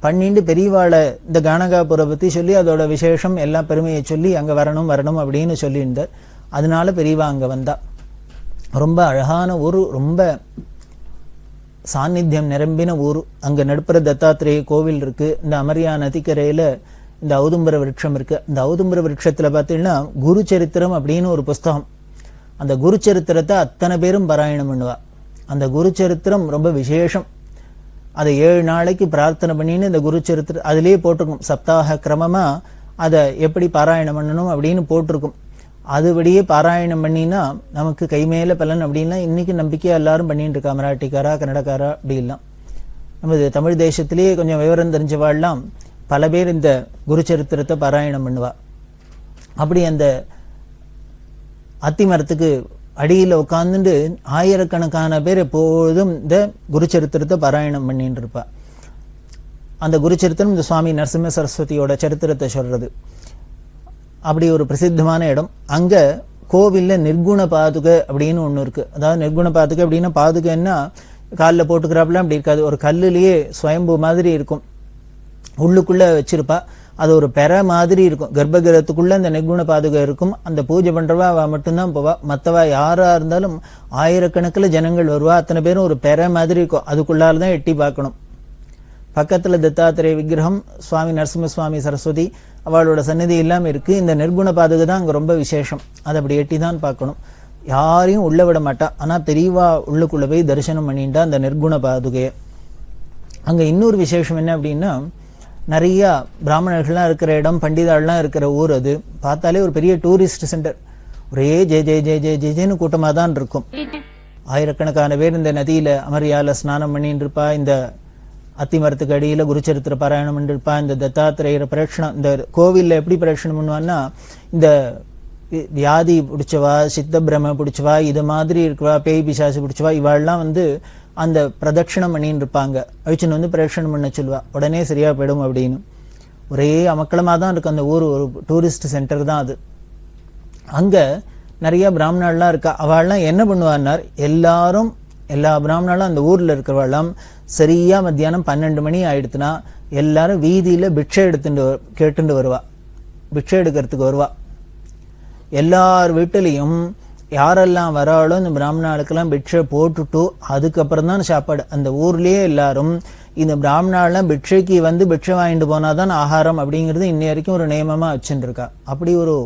பண்ணிட்டு பெரியவாளை இந்த கானகாபுரை பத்தி சொல்லி அதோட விசேஷம் எல்லாம் பெருமையை சொல்லி அங்க வரணும் வரணும் அப்படின்னு சொல்லியிருந்தார். அதனால பெரியவா அங்க வந்தா. ரொம்ப அழகான ஊரு, ரொம்ப சாநித்தியம் நிரம்பின ஊர். அங்க நடுப்புற தத்தாத்திரேய கோவில் இருக்கு. இந்த அமர்யா நதிக்கரையில இந்த ஔதும்பர விருட்சம் இருக்கு. இந்த ஔதும்பர விருட்சத்துல பாத்தீங்கன்னா குரு சரித்திரம் அப்படின்னு ஒரு புஸ்தகம். அந்த குரு சரித்திரத்தை அத்தனை பேரும் பாராயணம் பண்ணுவா. அந்த குரு சரித்திரம் ரொம்ப விசேஷம். அதை 7 நாளைக்கு பிரார்த்தனை பண்ணின்னு இந்த குரு சரித்திரம் அதுலயே போட்டிருக்கும். சப்தாக கிரமமா அதை எப்படி பாராயணம் பண்ணணும் அப்படின்னு போட்டிருக்கும். அதுபடியே பாராயணம் பண்ணினா நமக்கு கைமேல பலன் அப்படின்னா இன்னைக்கு நம்பிக்கையா எல்லாரும் பண்ணிட்டு இருக்கா. மராட்டிக்காரா கன்னடக்காரா அப்படி எல்லாம். நமது தமிழ் தேசத்திலேயே கொஞ்சம் விவரம் தெரிஞ்சவாள்லாம் பல பேர் இந்த குரு சரித்திரத்தை பாராயணம் பண்ணுவா. அப்படி அந்த அத்தி மரத்துக்கு அடியில உட்கார்ந்துட்டு ஆயிரக்கணக்கான பேர் எப்பொழுதும் இந்த குரு சரித்திரத்தை பாராயணம் பண்ணிட்டு இருப்பா. அந்த குரு சரித்திரம் இந்த சுவாமி நரசிம்ம சரஸ்வதியோட சரித்திரத்தை சொல்றது. அப்படி ஒரு பிரசித்தமான இடம். அங்க கோவில்ல நிர்குண பாதுகை அப்படின்னு ஒண்ணு இருக்கு. அதாவது நிர்குண பாதுகை அப்படின்னா பாதுகைன்னா காலில் போட்டுக்கிறாப்புல அப்படி இருக்காது. ஒரு கல்லுலயே சுயம்பு மாதிரி இருக்கும், உள்ளுக்குள்ள வச்சிருப்பா. அது ஒரு பெற மாதிரி இருக்கும். கர்ப்பகிரகத்துக்குள்ள அந்த நிர்குண பாதுகை இருக்கும். அந்த பூஜை பண்றவா அவ மட்டும்தான் போவா. மற்றவா யாரா இருந்தாலும் ஆயிரக்கணக்கில் ஜனங்கள் வருவா. அத்தனை பேரும் ஒரு பெற மாதிரி இருக்கும். அதுக்குள்ளாலதான் எட்டி பார்க்கணும். பக்கத்துல தத்தாத்திரேய விக்கிரகம், சுவாமி நரசிம்ம சுவாமி சரஸ்வதி அவளோட சந்நிதி எல்லாம் இருக்கு. இந்த நிர்குண பாதுகை தான் அங்க ரொம்ப விசேஷம். அதை அப்படி எட்டி தான் பார்க்கணும். யாரையும் உள்ள விட மாட்டா. ஆனா பெரியவா உள்ளுக்குள்ள போய் தரிசனம் பண்ணிட்டா அந்த நிர்குண பாதுகைய. அங்க இன்னொரு விசேஷம் என்ன அப்படின்னா, நிறைய பிராமணர்கள்லாம் இருக்கிற இடம், பண்டிதாள்லாம் இருக்கிற ஊர். அது பார்த்தாலே ஒரு பெரிய டூரிஸ்ட் சென்டர். ஒரே ஜெய ஜெய ஜெய ஜெய ஜெயன்னு கூட்டமா தான் இருக்கும். ஆயிரக்கணக்கான பேர் இந்த நதியில அமர்யால ஸ்நானம் பண்ணிட்டு இருப்பா. இந்த அத்திமரத்துக்கு அடியில குருச்சரித்திர பாராயணம் பண்ணிருப்பா. இந்த தத்தாத்திரேயர பிரேட்சணம், இந்த கோவில்ல எப்படி பிரேட்சணம் பண்ணுவான்னா, இந்த வியாதி பிடிச்சவா, சித்த பிரம பிடிச்சவா, இது மாதிரி இருக்கவா, பேய் பிசாசு பிடிச்சவா, இவாள்லாம் வந்து அந்த பிரதட்சிணம் பண்ணின்னு இருப்பாங்க. அழிச்சுன்னு வந்து பிரேட்சணம் பண்ண சொல்லுவா. உடனே சரியா போயிடும் அப்படின்னு. ஒரே அமக்களமா தான் இருக்கு அந்த ஊர். ஒரு டூரிஸ்ட் சென்டர் தான் அது. அங்க நிறைய பிராமணர்லாம் இருக்கா. அவள்லாம் என்ன பண்ணுவான்னார், எல்லா பிராமணர்களும் அந்த ஊர்ல இருக்கிறவாள்லாம் சரியா மத்தியானம் 12 மணி ஆயிடுத்துனா எல்லாரும் வீதியில பிட்சை கேட்டுட்டு வருவா. பிட்சை எடுக்கிறதுக்கு வருவா. எல்லார் வீட்டிலையும் யாரெல்லாம் வராளோ இந்த பிராமணாளுக்கெல்லாம் பிட்சை போட்டுட்டு அதுக்கப்புறம் தான் சாப்பாடு. அந்த ஊர்லயே எல்லாரும் இந்த பிராமணாலாம் பிட்சைக்கு வந்து பிட்சை வாங்கிட்டு போனாதான் ஆகாரம் அப்படிங்கிறது இன்னை வரைக்கும் ஒரு நியமமா வச்சுட்டு இருக்கா. அப்படி ஒரு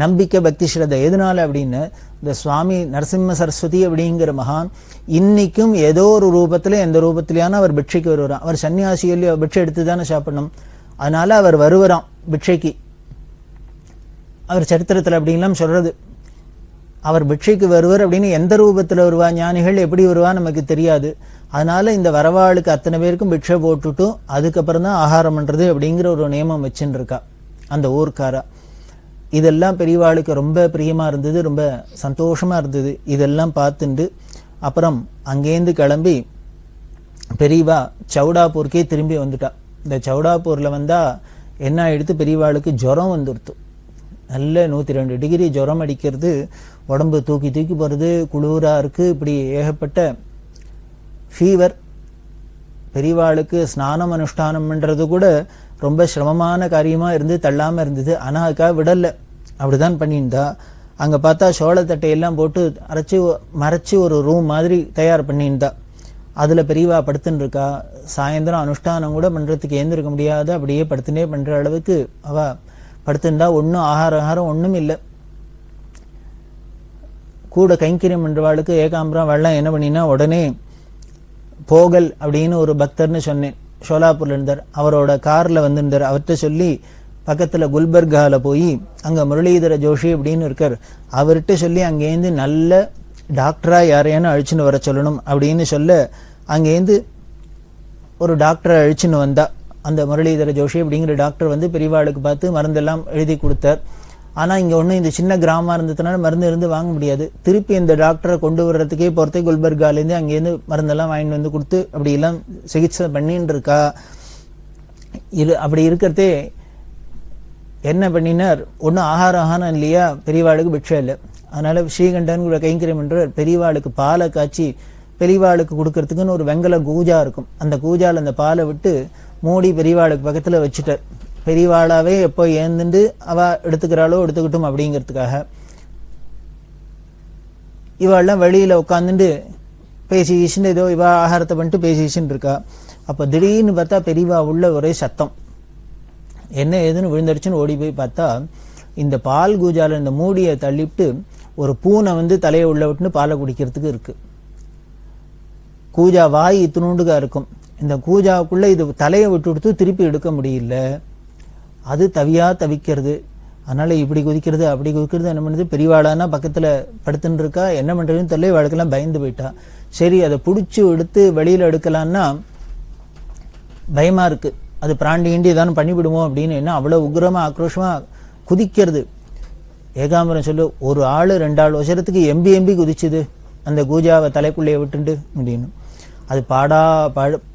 நம்பிக்கை, பக்தி, ஸ்ரத்தை. எதனால அப்படின்னு, இந்த சுவாமி நரசிம்ம சரஸ்வதி அப்படிங்கிற மகான் இன்னைக்கும் ஏதோ ஒரு ரூபத்துல, எந்த ரூபத்திலேயான அவர் பிட்சைக்கு வருவாராம். அவர் சன்னியாசியிலேயே பிட்சை எடுத்து தானே சாப்பிடணும். அதனால அவர் வருவராம் பிட்சைக்கு. அவர் சரித்திரத்துல அப்படின்லாம் சொல்றது. அவர் பிட்சைக்கு வருவர் அப்படின்னு எந்த ரூபத்துல வருவா, ஞானிகள் எப்படி வருவா நமக்கு தெரியாது. அதனால இந்த வரவாளுக்கு அத்தனை பேருக்கும் பிக்ஷை போட்டுட்டும் அதுக்கப்புறம் தான் ஆகாரம் பண்றது அப்படிங்கிற ஒரு நியமம் வச்சுன்னு இருக்கா அந்த ஊர்க்காரா. இதெல்லாம் பெரியவாளுக்கு ரொம்ப பிரியமா இருந்தது, ரொம்ப சந்தோஷமா இருந்தது. இதெல்லாம் பார்த்துண்டு அப்புறம் அங்கேருந்து கிளம்பி பெரியவா சௌடாப்பூருக்கே திரும்பி வந்துட்டா. இந்த சௌடாப்பூர்ல வந்தா என்ன ஆயிடுத்து, பெரியவாளுக்கு ஜுரம் வந்துடுத்து. நல்ல 102 டிகிரி ஜுரம் அடிக்கிறது, உடம்பு தூக்கி தூக்கி போறது, குளிரா இருக்கு, இப்படி ஏகப்பட்ட ஃபீவர். பெரியவாளுக்கு ஸ்நானம் அனுஷ்டானம் பண்றது கூட ரொம்ப சிரமமான காரியமா இருந்து தள்ளாம இருந்தது. ஆனா அதுக்காக விடல, அப்படிதான் பண்ணியிருந்தா. அங்க பார்த்தா சோளத்தட்டையெல்லாம் போட்டு மறைச்சு ஒரு ரூம் மாதிரி தயார் பண்ணியிருந்தா. அதுல பெரியவா படுத்துன்னு இருக்கா. சாயந்தரம் அனுஷ்டானம் கூட பண்றதுக்கு ஏந்திருக்க முடியாத அப்படியே படுத்துனே பண்ற அளவுக்கு அவ படுத்துருந்தா. ஒன்னும் ஆகாரம் ஒண்ணும் இல்லை. கூட கைங்கரியம் பண்றவாளுக்கு ஏகாம்பரம் வெள்ளம் என்ன பண்ணினா உடனே போகல் அப்படின்னு ஒரு பக்தர்னு சொன்னேன், ஷோலாப்பூர்ல இருந்தார். அவரோட கார்ல வந்திருந்தார். அவர்கிட்ட சொல்லி பக்கத்துல குல்பர்கால போய் அங்க முரளிதர ஜோஷி அப்படின்னு இருக்கார், அவர்கிட்ட சொல்லி அங்கேருந்து நல்ல டாக்டரா யாரையானு அழிச்சுன்னு வர சொல்லணும் அப்படின்னு சொல்ல அங்கேருந்து ஒரு டாக்டரை அழிச்சுன்னு வந்தா. அந்த முரளிதர ஜோஷி அப்படிங்கிற டாக்டர் வந்து பெரியவாளுக்கு பார்த்து மருந்தெல்லாம் எழுதி கொடுத்தார். ஆனா இங்க ஒண்ணு இந்த சின்ன கிராமமா இருந்ததுனால மருந்து இருந்து வாங்க முடியாது. திருப்பி இந்த டாக்டரை கொண்டு வர்றதுக்கே போறதே குல்பர்காலேருந்து அங்கேருந்து மருந்தெல்லாம் வாங்கிட்டு வந்து கொடுத்து அப்படி எல்லாம் சிகிச்சை பண்ணிட்டு இருக்கா. அப்படி இருக்கிறதே என்ன பண்ணினார், ஒன்னும் ஆகாரம் இல்லையா, பெரியவாளுக்கு பிக்ஷை இல்லை. அதனால ஸ்ரீகண்டன் கைங்கரியம் என்ற பெரியவாளுக்கு பாலை காய்ச்சி பெரியவாளுக்கு கொடுக்கறதுக்குன்னு ஒரு வெங்கல கூஜா இருக்கும். அந்த கூஜால அந்த பாலை விட்டு மூடி பெரியவாளுக்கு பக்கத்துல வச்சுட்டார். பெரியவாளாவே எப்போ ஏந்துண்டு அவ எடுத்துக்கிறாளோ எடுத்துக்கிட்டும் அப்படிங்கிறதுக்காக. இவாள்லாம் வெளியில உட்காந்துட்டு பேசிக்கிச்சுன்னு ஏதோ இவா ஆகாரத்தை பண்ணிட்டு பேசிக்கிச்சுன்னு இருக்கா. அப்ப திடீர்னு பார்த்தா பெரியவா உள்ள ஒரே சத்தம், என்ன ஏதுன்னு விழுந்தடிச்சுன்னு ஓடி போய் பார்த்தா இந்த பால் கூஜால இந்த மூடியை தள்ளிவிட்டு ஒரு பூனை வந்து தலையை உள்ள விட்டுன்னு பாலை குடிக்கிறதுக்கு இருக்கு. கூஜா வாய் இத்தினூண்டுகா இருக்கும். இந்த கூஜாவுக்குள்ள இது தலையை விட்டு கொடுத்து திருப்பி எடுக்க முடியல. அது தவியா தவிக்கிறது. அதனால இப்படி குதிக்கிறது அப்படி குதிக்கிறது. என்ன பண்ணுது, பெரியவாளானா பக்கத்துல படுத்துட்டு இருக்கா, என்ன பண்றதுன்னு தெரியல. இவாளுக்கெல்லாம் பயந்து போயிட்டா. சரி அதை புடிச்சு எடுத்து வெளியில எடுக்கலான்னா பயமா இருக்கு, அது பிராண்டி இண்டி ஏதாவது பண்ணிவிடுவோம் அப்படின்னு. என்ன அவ்வளவு உக்ரமா ஆக்ரோஷமா குதிக்கிறது. ஏகாம்பரம் சொல்லு, ஒரு ஆளு 2 ஆள் உசரத்துக்கு எம்பி குதிச்சுது அந்த கூஜாவை தலைக்குள்ளே விட்டுண்டு அப்படின்னு. அது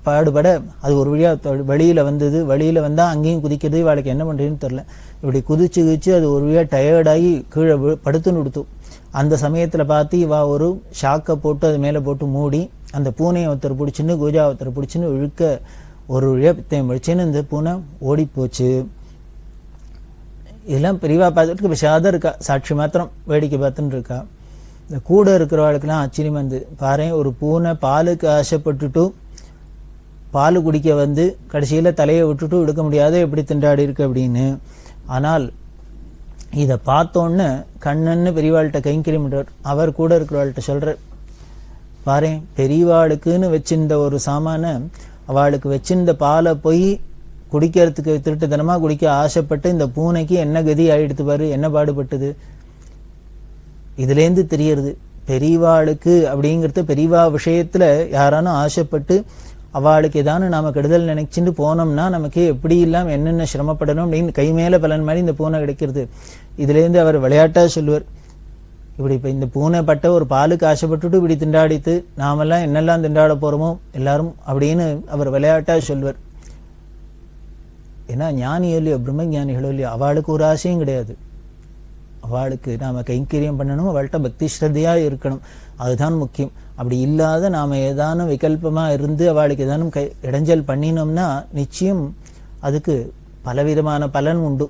பாடுபட அது ஒரு வழியா வெளியில வந்தது. வெளியில வந்தா அங்கேயும் குதிக்கிறது. இவாளுக்கு என்ன பண்றதுன்னு தெரியல. இப்படி குதிச்சு அது ஒரு வழியா டயர்டாகி கீழே படுத்துன்னு கொடுத்து. அந்த சமயத்துல பார்த்து இவா ஒரு ஷாக்கை போட்டு அது மேல போட்டு மூடி அந்த பூனையை ஒருத்தர் பிடிச்சுன்னு கூஜா ஒருத்தர் பிடிச்சுன்னு இழுக்க ஒரு வழியா பித்தையும் முடிச்சுன்னு இந்த பூனை ஓடி போச்சு. இதெல்லாம் பெரியவா பார்த்துட்டு விஷாதம் இருக்கா, சாட்சி மாத்திரம் வேடிக்கை பார்த்துன்னு இருக்கா. இந்த கூட இருக்கிறவாளுக்கெல்லாம் ஆச்சரியமா இருந்து பாரு, ஒரு பூனை பாலுக்கு ஆசைப்பட்டுட்டு பால் குடிக்க வந்து கடைசியில தலையை விட்டுட்டு எடுக்க முடியாத எப்படி திண்டாடி இருக்கு அப்படின்னு. ஆனால் இத பார்த்தோன்னு கண்ணன்னு பெரியவாள்கிட்ட கைங்கரியம் பண்றார். அவர் கூட இருக்கிறவாள்கிட்ட சொல்ற, பாரு பெரியவாளுக்குன்னு வச்சிருந்த ஒரு சாமான அவளுக்கு வச்சிருந்த பாலை போய் குடிக்கிறதுக்கு திருட்டுத்தனமா குடிக்க ஆசைப்பட்டு இந்த பூனைக்கு என்ன கதி ஆயிடுத்து பாரு, என்ன பாடுபட்டது. இதுல இருந்து தெரியறது பெரியவாளுக்கு அப்படிங்கறது, பெரியவா விஷயத்துல யாரானும் ஆசைப்பட்டு அவளுக்கு ஏதானு நாம கெடுதல் நினைச்சுட்டு போனோம்னா நமக்கு எப்படி இல்லாம என்னென்ன சிரமப்படணும் அப்படின்னு கை மேல பலன் மாதிரி இந்த பூனை கிடைக்கிறது. இதுல இருந்து அவர் விளையாட்டா சொல்லுவார், இப்படி இப்ப இந்த பூனை பட்ட ஒரு பாலுக்கு ஆசைப்பட்டுட்டு இப்படி திண்டாடித்து நாமெல்லாம் என்னெல்லாம் திண்டாட போறோமோ எல்லாரும் அப்படின்னு அவர் விளையாட்டா சொல்லுவார். ஏன்னா ஞானியோ இல்லையோ, பிரம்ம ஞானிகளோ இல்லையோ, அவளுக்கு ஒரு ஆசையும் கிடையாது. அவளுக்கு நாம கைங்கரியம் பண்ணணும், அவள்கிட்ட பக்தி ஸ்ரத்தையா இருக்கணும், அதுதான் முக்கியம். அப்படி இல்லாத நாம ஏதானும் விகல்பமா இருந்து அவளுக்கு ஏதானும் இடைஞ்சல் பண்ணினோம்னா நிச்சயம் அதுக்கு பலவிதமான பலன் உண்டு.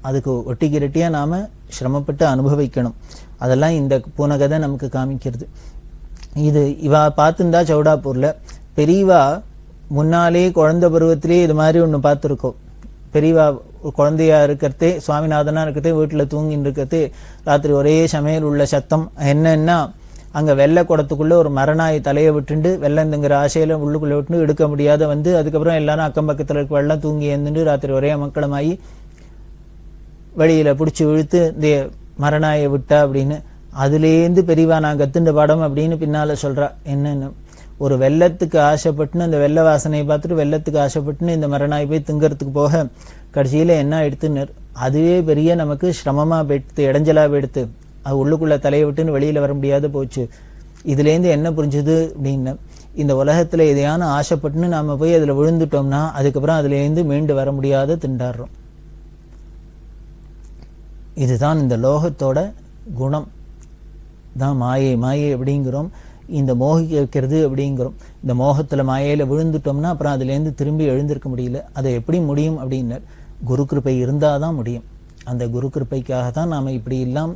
அதுக்கு ஒட்டிக்கிரட்டியா நாம சிரமப்பட்டு அனுபவிக்கணும். அதெல்லாம் இந்த பூனை கதை நமக்கு காமிக்கிறது. இது இவா பார்த்துருந்தா சௌடாப்பூர்ல பெரியவா முன்னாலே குழந்தை பருவத்திலே இது மாதிரி ஒண்ணு பார்த்துருக்கோம். பெரியவா குழந்தையா இருக்கிறதே, சுவாமிநாதனா இருக்கிறதே, வீட்டுல தூங்கின்னு இருக்கிறதே, ராத்திரி ஒரே சமையல் உள்ள சத்தம். என்னன்னா அங்க வெள்ளை குடத்துக்குள்ள ஒரு மரநாய் தலையை விட்டுண்டு வெள்ளந்துங்கிற ஆசையில உள்ளுக்குள்ள விட்டு எடுக்க முடியாத வந்து அதுக்கப்புறம் எல்லாரும் அக்கம் பக்கத்துல இருக்க வெள்ளம் தூங்கி எழுந்துட்டு ராத்திரி ஒரே மக்களமாயி வெளியில பிடிச்சி இழுத்து இந்த மரநாயை விட்டா அப்படின்னு. அதுலேருந்து பெரியவா நான் கத்துண்ட பாடம் அப்படின்னு பின்னால சொல்றா. என்னன்னு, ஒரு வெள்ளத்துக்கு ஆசைப்பட்டுன்னு அந்த வெள்ள வாசனையை பார்த்துட்டு வெள்ளத்துக்கு ஆசைப்பட்டுன்னு இந்த மரணாய் போய் திங்கறதுக்கு போக கடைசியில என்ன எடுத்துன்னு அதுவே பெரிய நமக்கு சிரமமா போயிடுத்து, இடைஞ்சலா போயிடுத்து. அது உள்ளுக்குள்ள தலையை விட்டுன்னு வெளியில வர முடியாத போச்சு. இதுலேருந்து என்ன புரிஞ்சுது அப்படின்னு, இந்த உலகத்துல எதையான ஆசைப்பட்டுன்னு நாம போய் அதுல விழுந்துட்டோம்னா அதுக்கப்புறம் அதுலேருந்து மீண்டு வர முடியாத திண்டாடுறோம். இதுதான் இந்த லோகத்தோட குணம் தான். மாயை அப்படிங்கிறோம், இந்த மோகிக்க வைக்கிறது அப்படிங்கிறோம். இந்த மோகத்துல மாயையில விழுந்துட்டோம்னா அப்புறம் அதுலேருந்து திரும்பி எழுந்திருக்க முடியல. அதை எப்படி முடியும் அப்படின்னு, குரு கிருபை இருந்தாதான் முடியும். அந்த குரு கிருபைக்காக தான் நாம இப்படி எல்லாம்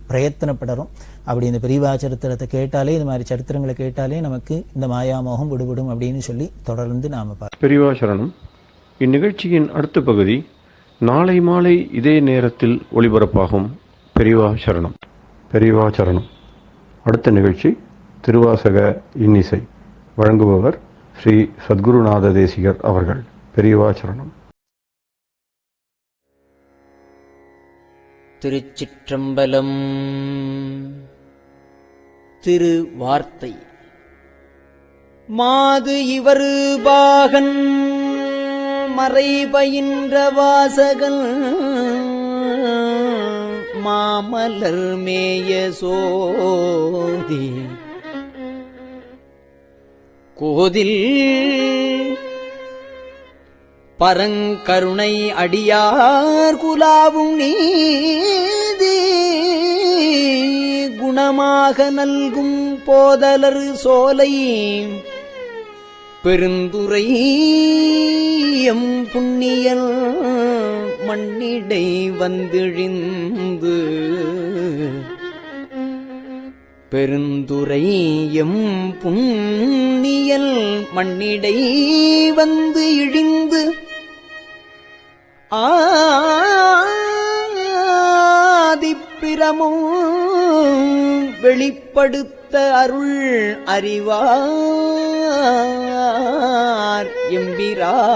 பிரயத்தனப்படுறோம். அப்படி இந்த பெரியவா சரித்திரத்தை கேட்டாலே, இந்த மாதிரி சரித்திரங்களை கேட்டாலே நமக்கு இந்த மாயாமோகம் விடுபடும் அப்படின்னு சொல்லி தொடர்ந்து நாம பார்ப்போம். பெரியவா சரணம். இந்நிகழ்ச்சியின் அடுத்த பகுதி நாளை மாலை இதே நேரத்தில் ஒளிபரப்பாகும். பெரியவா சரணம். பெரியவா சரணம். அடுத்த நிகழ்ச்சி திருவாசக இன்னிசை. வழங்குபவர் ஸ்ரீ சத்குருநாத தேசிகர் அவர்கள். பெரியவா சரணம். திருச்சிற்றம்பலம். திருவார்த்தை. மாது இவரு பாகன் மறைபயின்ற வாசகன் மாமலர் மேய சோதி கோதில் பரங்கருணை அடியார் குலாவும் நீதி குணமாக நல்கும் போதலர் சோலை பெருந்துரை எம் புண்ணியல் மண்ணிடை வந்திழிந்து பெருந்துரை எம் புண்ணியல் மண்ணிடை வந்து இழிந்து ஆதிப்பிரமும் வெளிப்படுத்த அருள் அறிவார் எம்பிரானாவாரே.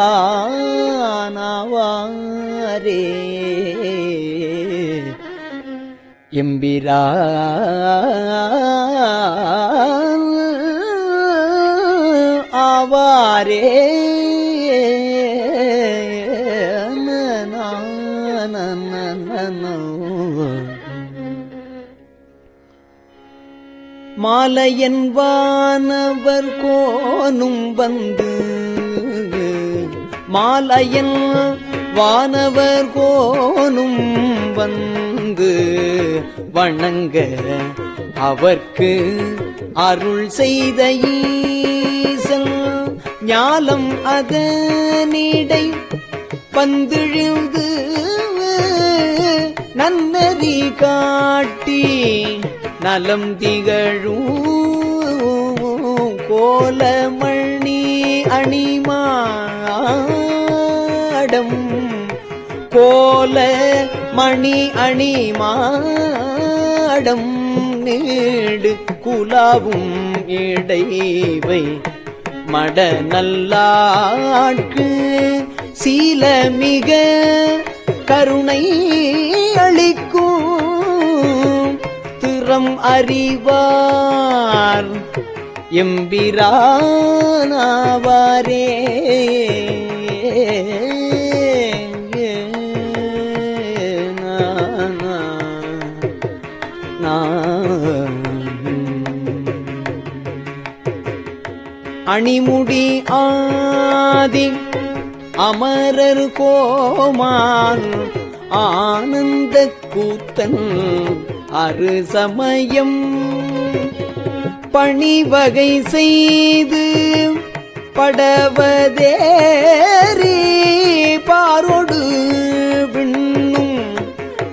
எம்பிரான் ஆவாரே. மாலையன் வானவர் கோனும் வந்து மாலையன் வானவர் கோனும் வந்து வணங்க அவர்க்கு அருள் செய்த ஈசன் ஞாலம் அதனிடை பந்திழிந்து நன்னறி காட்டி நலம் திகழும் கோலமணி அணிமாடம் கோல மணி அணிமாடம் நீடு குலாவும் இடைவை மட நல்லாட்கு சீலமிக கருணை அளிக்கும் திறம் அறிவார் எம்பிரானாவாரே. அணிமுடி ஆதி அமரர் கோமான் ஆனந்த கூத்தன் அரு சமயம் பணிவகை செய்து படவதேரி பாரோடு விண்ணும்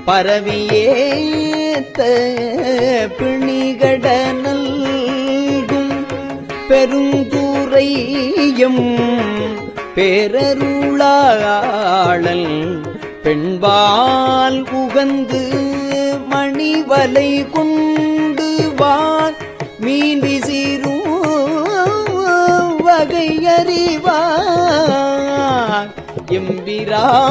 பரவியேத்த பிணிகட நல்கும் பெருந்துரையும் பேரருளாளல் பெண்பால் உகந்து மணிவலை கொண்டு வார் மீன் விசிறும் வகை அறிவார் எம்பிரானாவாரே.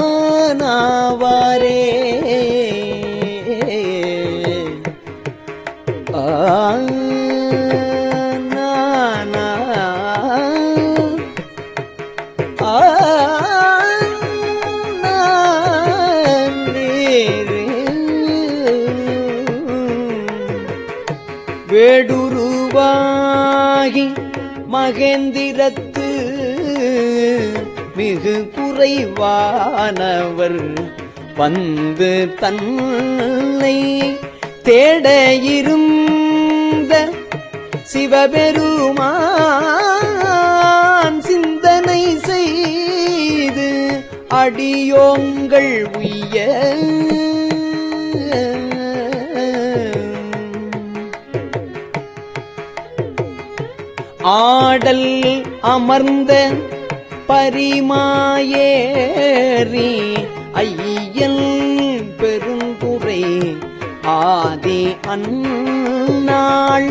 வேடுருவாகி மகேந்திரத்து மிகு குறைவானவர் வந்து தன்னை தேட இருந்த சிவபெருமான் சிந்தனை செய்து அடியோங்கள் உய்ய ஆடல் அமர்ந்த பரிமாயேறி ஐயன் பெருந்துரை ஆதி அந்நாள்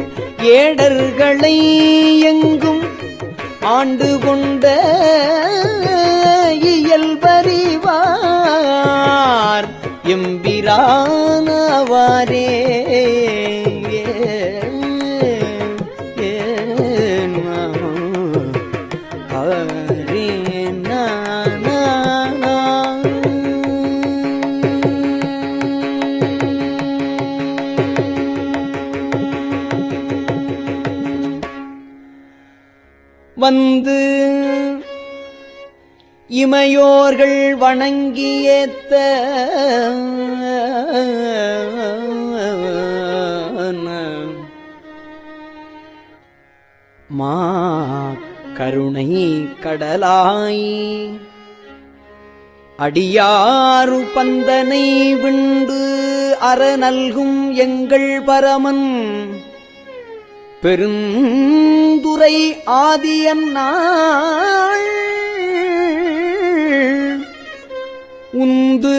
ஏடர்களை எங்கும் ஆண்டு கொண்ட இயல்பறிவார் எம்பிரானவாரே. வந்து இமையோர்கள் வணங்கியேத்த மா கருணை கடலாய் அடியாறு பந்தனை விண்டு அறநல்கும் எங்கள் பரமன் பெருந்துரை ஆதியன்னாள் உந்து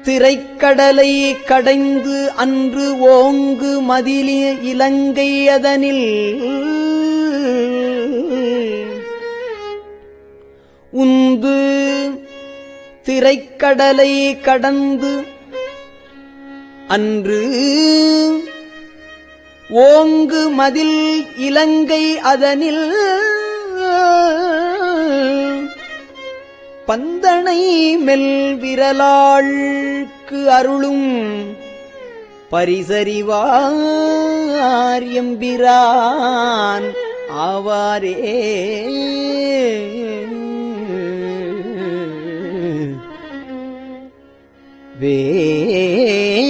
திரைக்கடலை கடைந்து அன்று ஓங்கு மதிலி இலங்கை அதனில் உந்து திரைக்கடலை கடந்து அன்று ஓங்கு மதில் இலங்கை அதனில் பந்தனை மெல் விரலாள்க்கு அருளும் பரிசறிவார் எம்பிரான் ஆவாரே.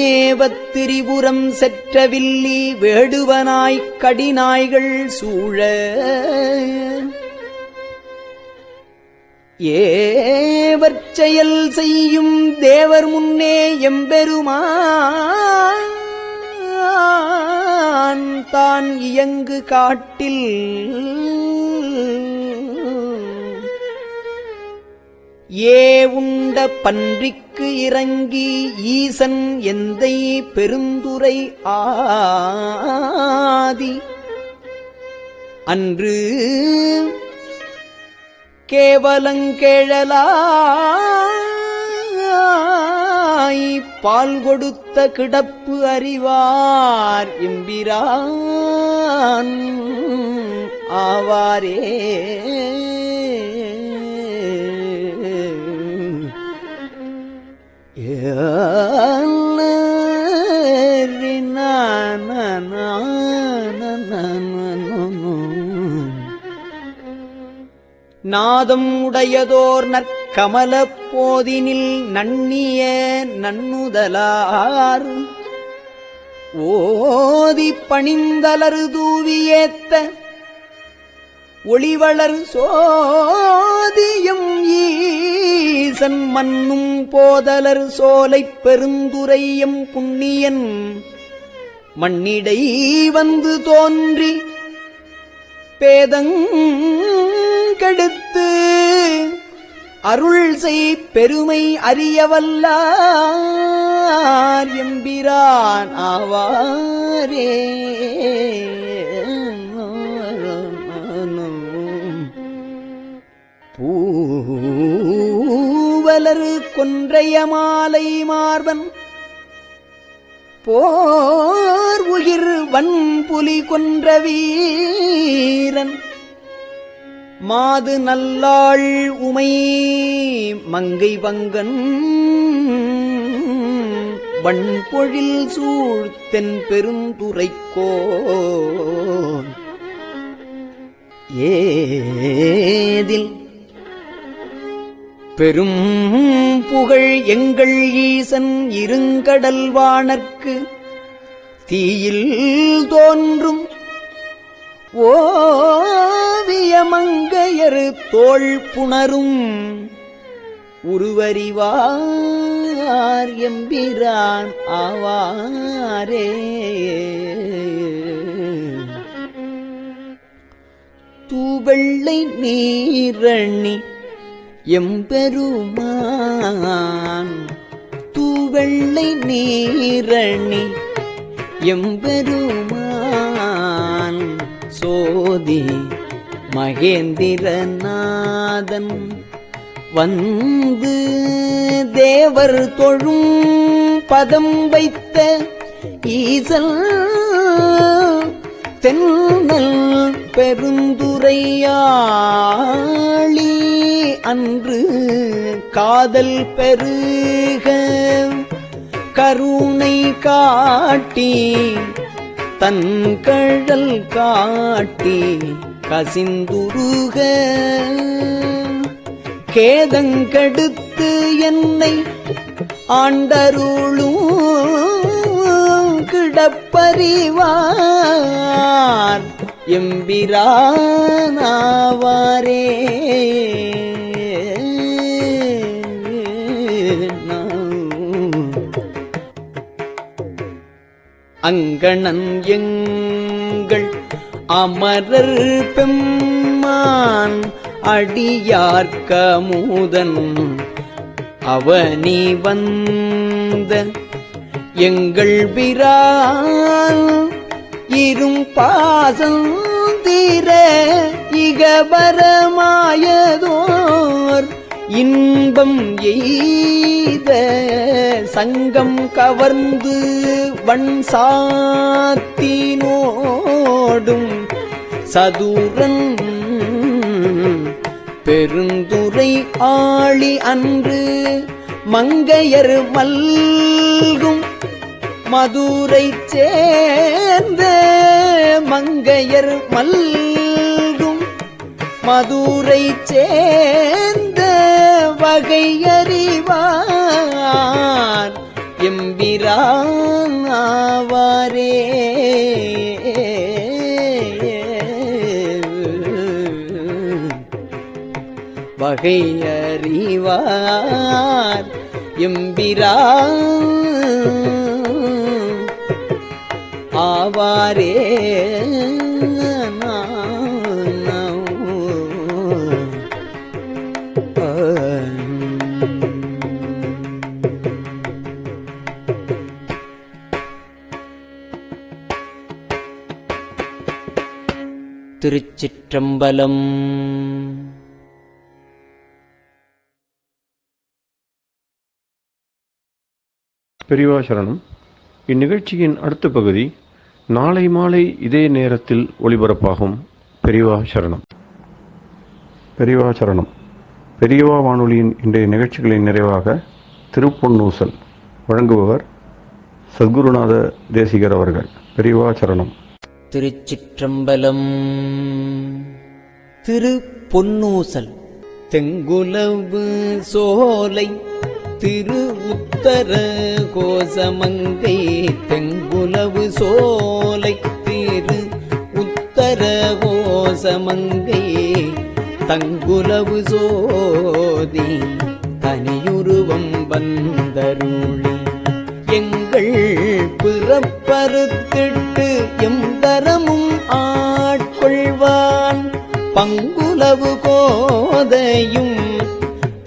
வேவத்திரிபுரம் செற்றவில்லி வேடுவனாய்க் கடிநாய்கள் சூழ ஏவற்செயல் செய்யும் தேவர் முன்னே எம்பெருமான் தான் இயங்கு காட்டில் ஏ உண்ட பன்றிக்கு இறங்கி ஈசன் எந்தை பெருந்துரை ஆதி அன்று கேவலங்கேழலாய் பால் கொடுத்த கிடப்பு அறிவார் எம்பிரான் ஆவாரே. நாதம் உடையதோர் நற்கமல போதினில் நன்னிய நன்னுதலார் ஓதி பணிந்தலரு தூவியேத்த ஒளிவளர் சோதியம் ஈசன் மன்னும் போதலர் சோலைப் பெருந்துரையம் புண்ணியன் மண்ணிடை வந்து தோன்றி பேதங்கெடுத்து அருள் செய் பெருமை அறியவல்லார் எம்பிரான் ஆவாரே. பூவலரு கொன்றைய மாலை மார்பன் போர் உயிர் வன்புலி கொன்ற வீரன் மாது நல்லாள் உமை மங்கை பங்கன் வன்பொழில் சூழ்த்தென் பெருந்துரைக்கோன் ஏதில் பெரும் புகழ் எங்கள் ஈசன் இருங்கடல் வாணர்க்கு தீயில் தோன்றும் ஓவியமங்கையர் தோள் புணரும் உருவறிவார் எம்பிரான் ஆவாரே. தூவெள்ளை நீரணி எம்பெருமான் தூவெள்ளை நீரணி எம்பெருமான் சோதி மகேந்திரநாதன் வந்து தேவர் தொழும் பதம் வைத்த ஈசல் தென்னல் பெருந்துரையாளி அன்று காதல் பெருக கருணை காட்டி தன் கழல் காட்டி கசிந்துருக கேதங்கெடுத்து என்னை ஆண்டருளும் கிடப்பறிவார் எம்பிரானாவாரே. அங்கணன் எங்கள் அமரர் பெம்மான் அடியார்க்கமுதன் அவனி வந்த எங்கள் பிரான் இரும் பாசம் தீர இகபரமாயதோர் இன்பம் எய்த சங்கம் கவர்ந்து வன் சாத்தினோடும் சதுரன் பெருந்துரை ஆளி அன்று மங்கையர் மல்கும் மதுரை சேர்ந்த மங்கையர் மல்கும் மதுரை சேர்ந்த வகையறிவார் எம்பிரானாவாரே. வகையறிவார் எம்பிரான் ஆவாரே. திருச்சிற்றம்பலம். பெரியவா சரணம். இந்நிகழ்ச்சியின் அடுத்த பகுதி நாளை மாலை இதே நேரத்தில் ஒளிபரப்பாகும். பெரியவா சரணம். பெரியவா சரணம். பெரியவா வானொலியின் இன்றைய நிகழ்ச்சிகளின் நிறைவாக திருப்பொன்னூசல் வழங்குபவர் சத்குருநாத தேசிகர் அவர்கள். பெரியவா சரணம். திருச்சிற்றம்பலம். திருப்பொன்னூசல். தெங்குலவு சோலை திரு உத்தர கோசமங்கை தெங்குலவு சோலை திரு உத்தர கோசமங்கை தங்குலவு சோதி தனியுருவம் வந்தருளி எங்கள் பிறப்பறுத்திட்டு எந்தரமும் ஆட்கொள்வான் பங்குலவு கோதையும்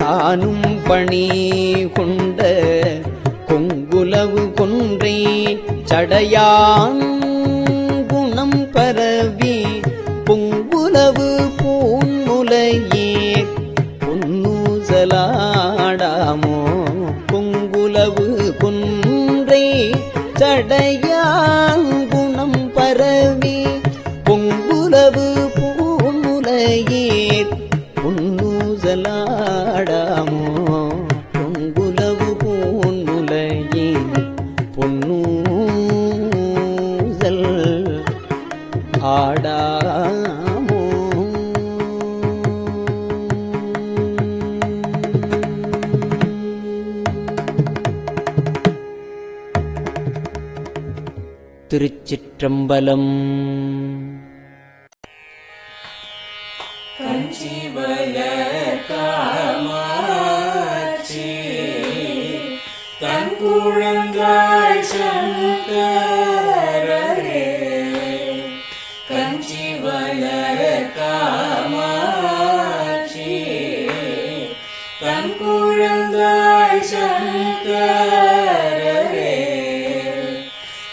தானும் பணி கொண்ட கொங்குலவு கொன்றை சடையான் குணம் பரவி பொங்குலவு பூன்முலையே பொன்னூசலாடாமோ கொங்குலவு கொன்றை சடை திருச்சிற்றம்பலம். காமாட்சி தன் குழந்தாய் சங்கரரே, கஞ்சி வளர காமாட்சி தன் குழந்தாய் சங்கரரே,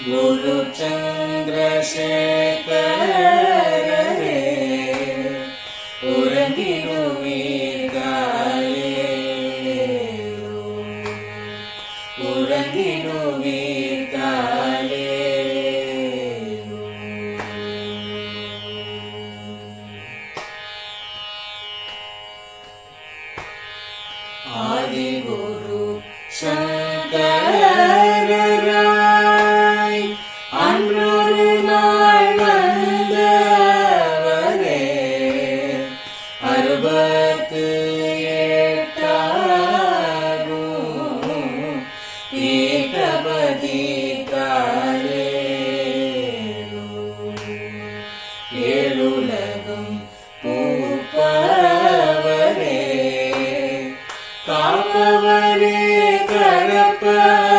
குரு சந்திரசேகரரே, ஆதிகுரு சங்கரராய் அன்றொரு நாள் வந்தவரே, 68 பீட்டபதி காலே, ஏழுலகம் பூப்பவரே, காப்பவரே கடப்பவரே,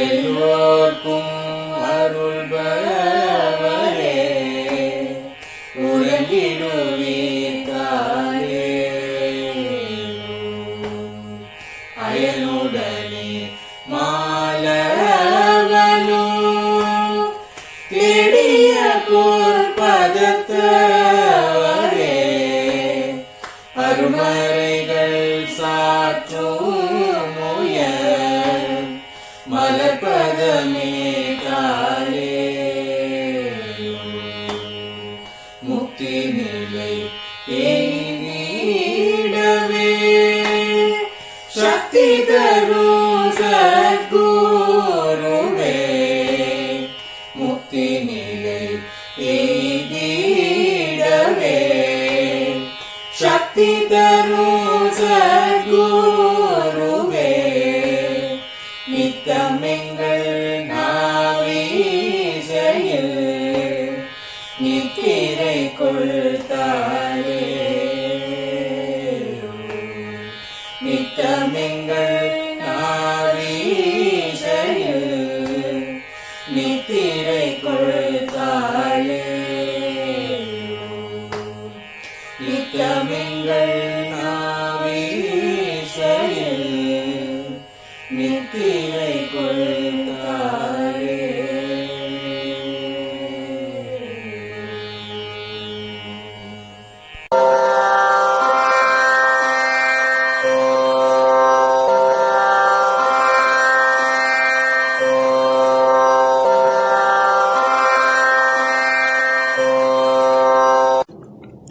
எல்லோர்க்கும் அருள்பவரே, உலகிடுவீர்காலே, அயனுடனே மாலவனோ தேடிய பொற்பதத்தவரே, அருமறைகள் சாற்றும் முயல் மலர்பதமே காலே, முக்தி நிலை எய்திடவே சக்தி தரும் சத்குருவே, முக்தி நிலை எய்திடவே சக்தி தரும் சத்குருவே, நித்தமெங்கள் நாவீசையில் நித்திரை கொள்தாலே, நித்தமெங்கள் நாவீசையில் நித்திரை கொள்தாலே, நித்தமெங்கள் நாவீசையில் நித்திரை கொள்தாலே.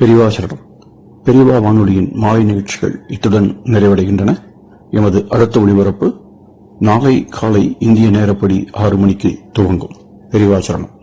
பெரியவா சரணம். பெரியவா வானொலியின் மாலை நிகழ்ச்சிகள் இத்துடன் நிறைவடைகின்றன. எமது அடுத்த ஒளிபரப்பு நாளை காலை இந்திய நேரப்படி 6 மணிக்கு துவங்கும். பெரியவா சரணம்.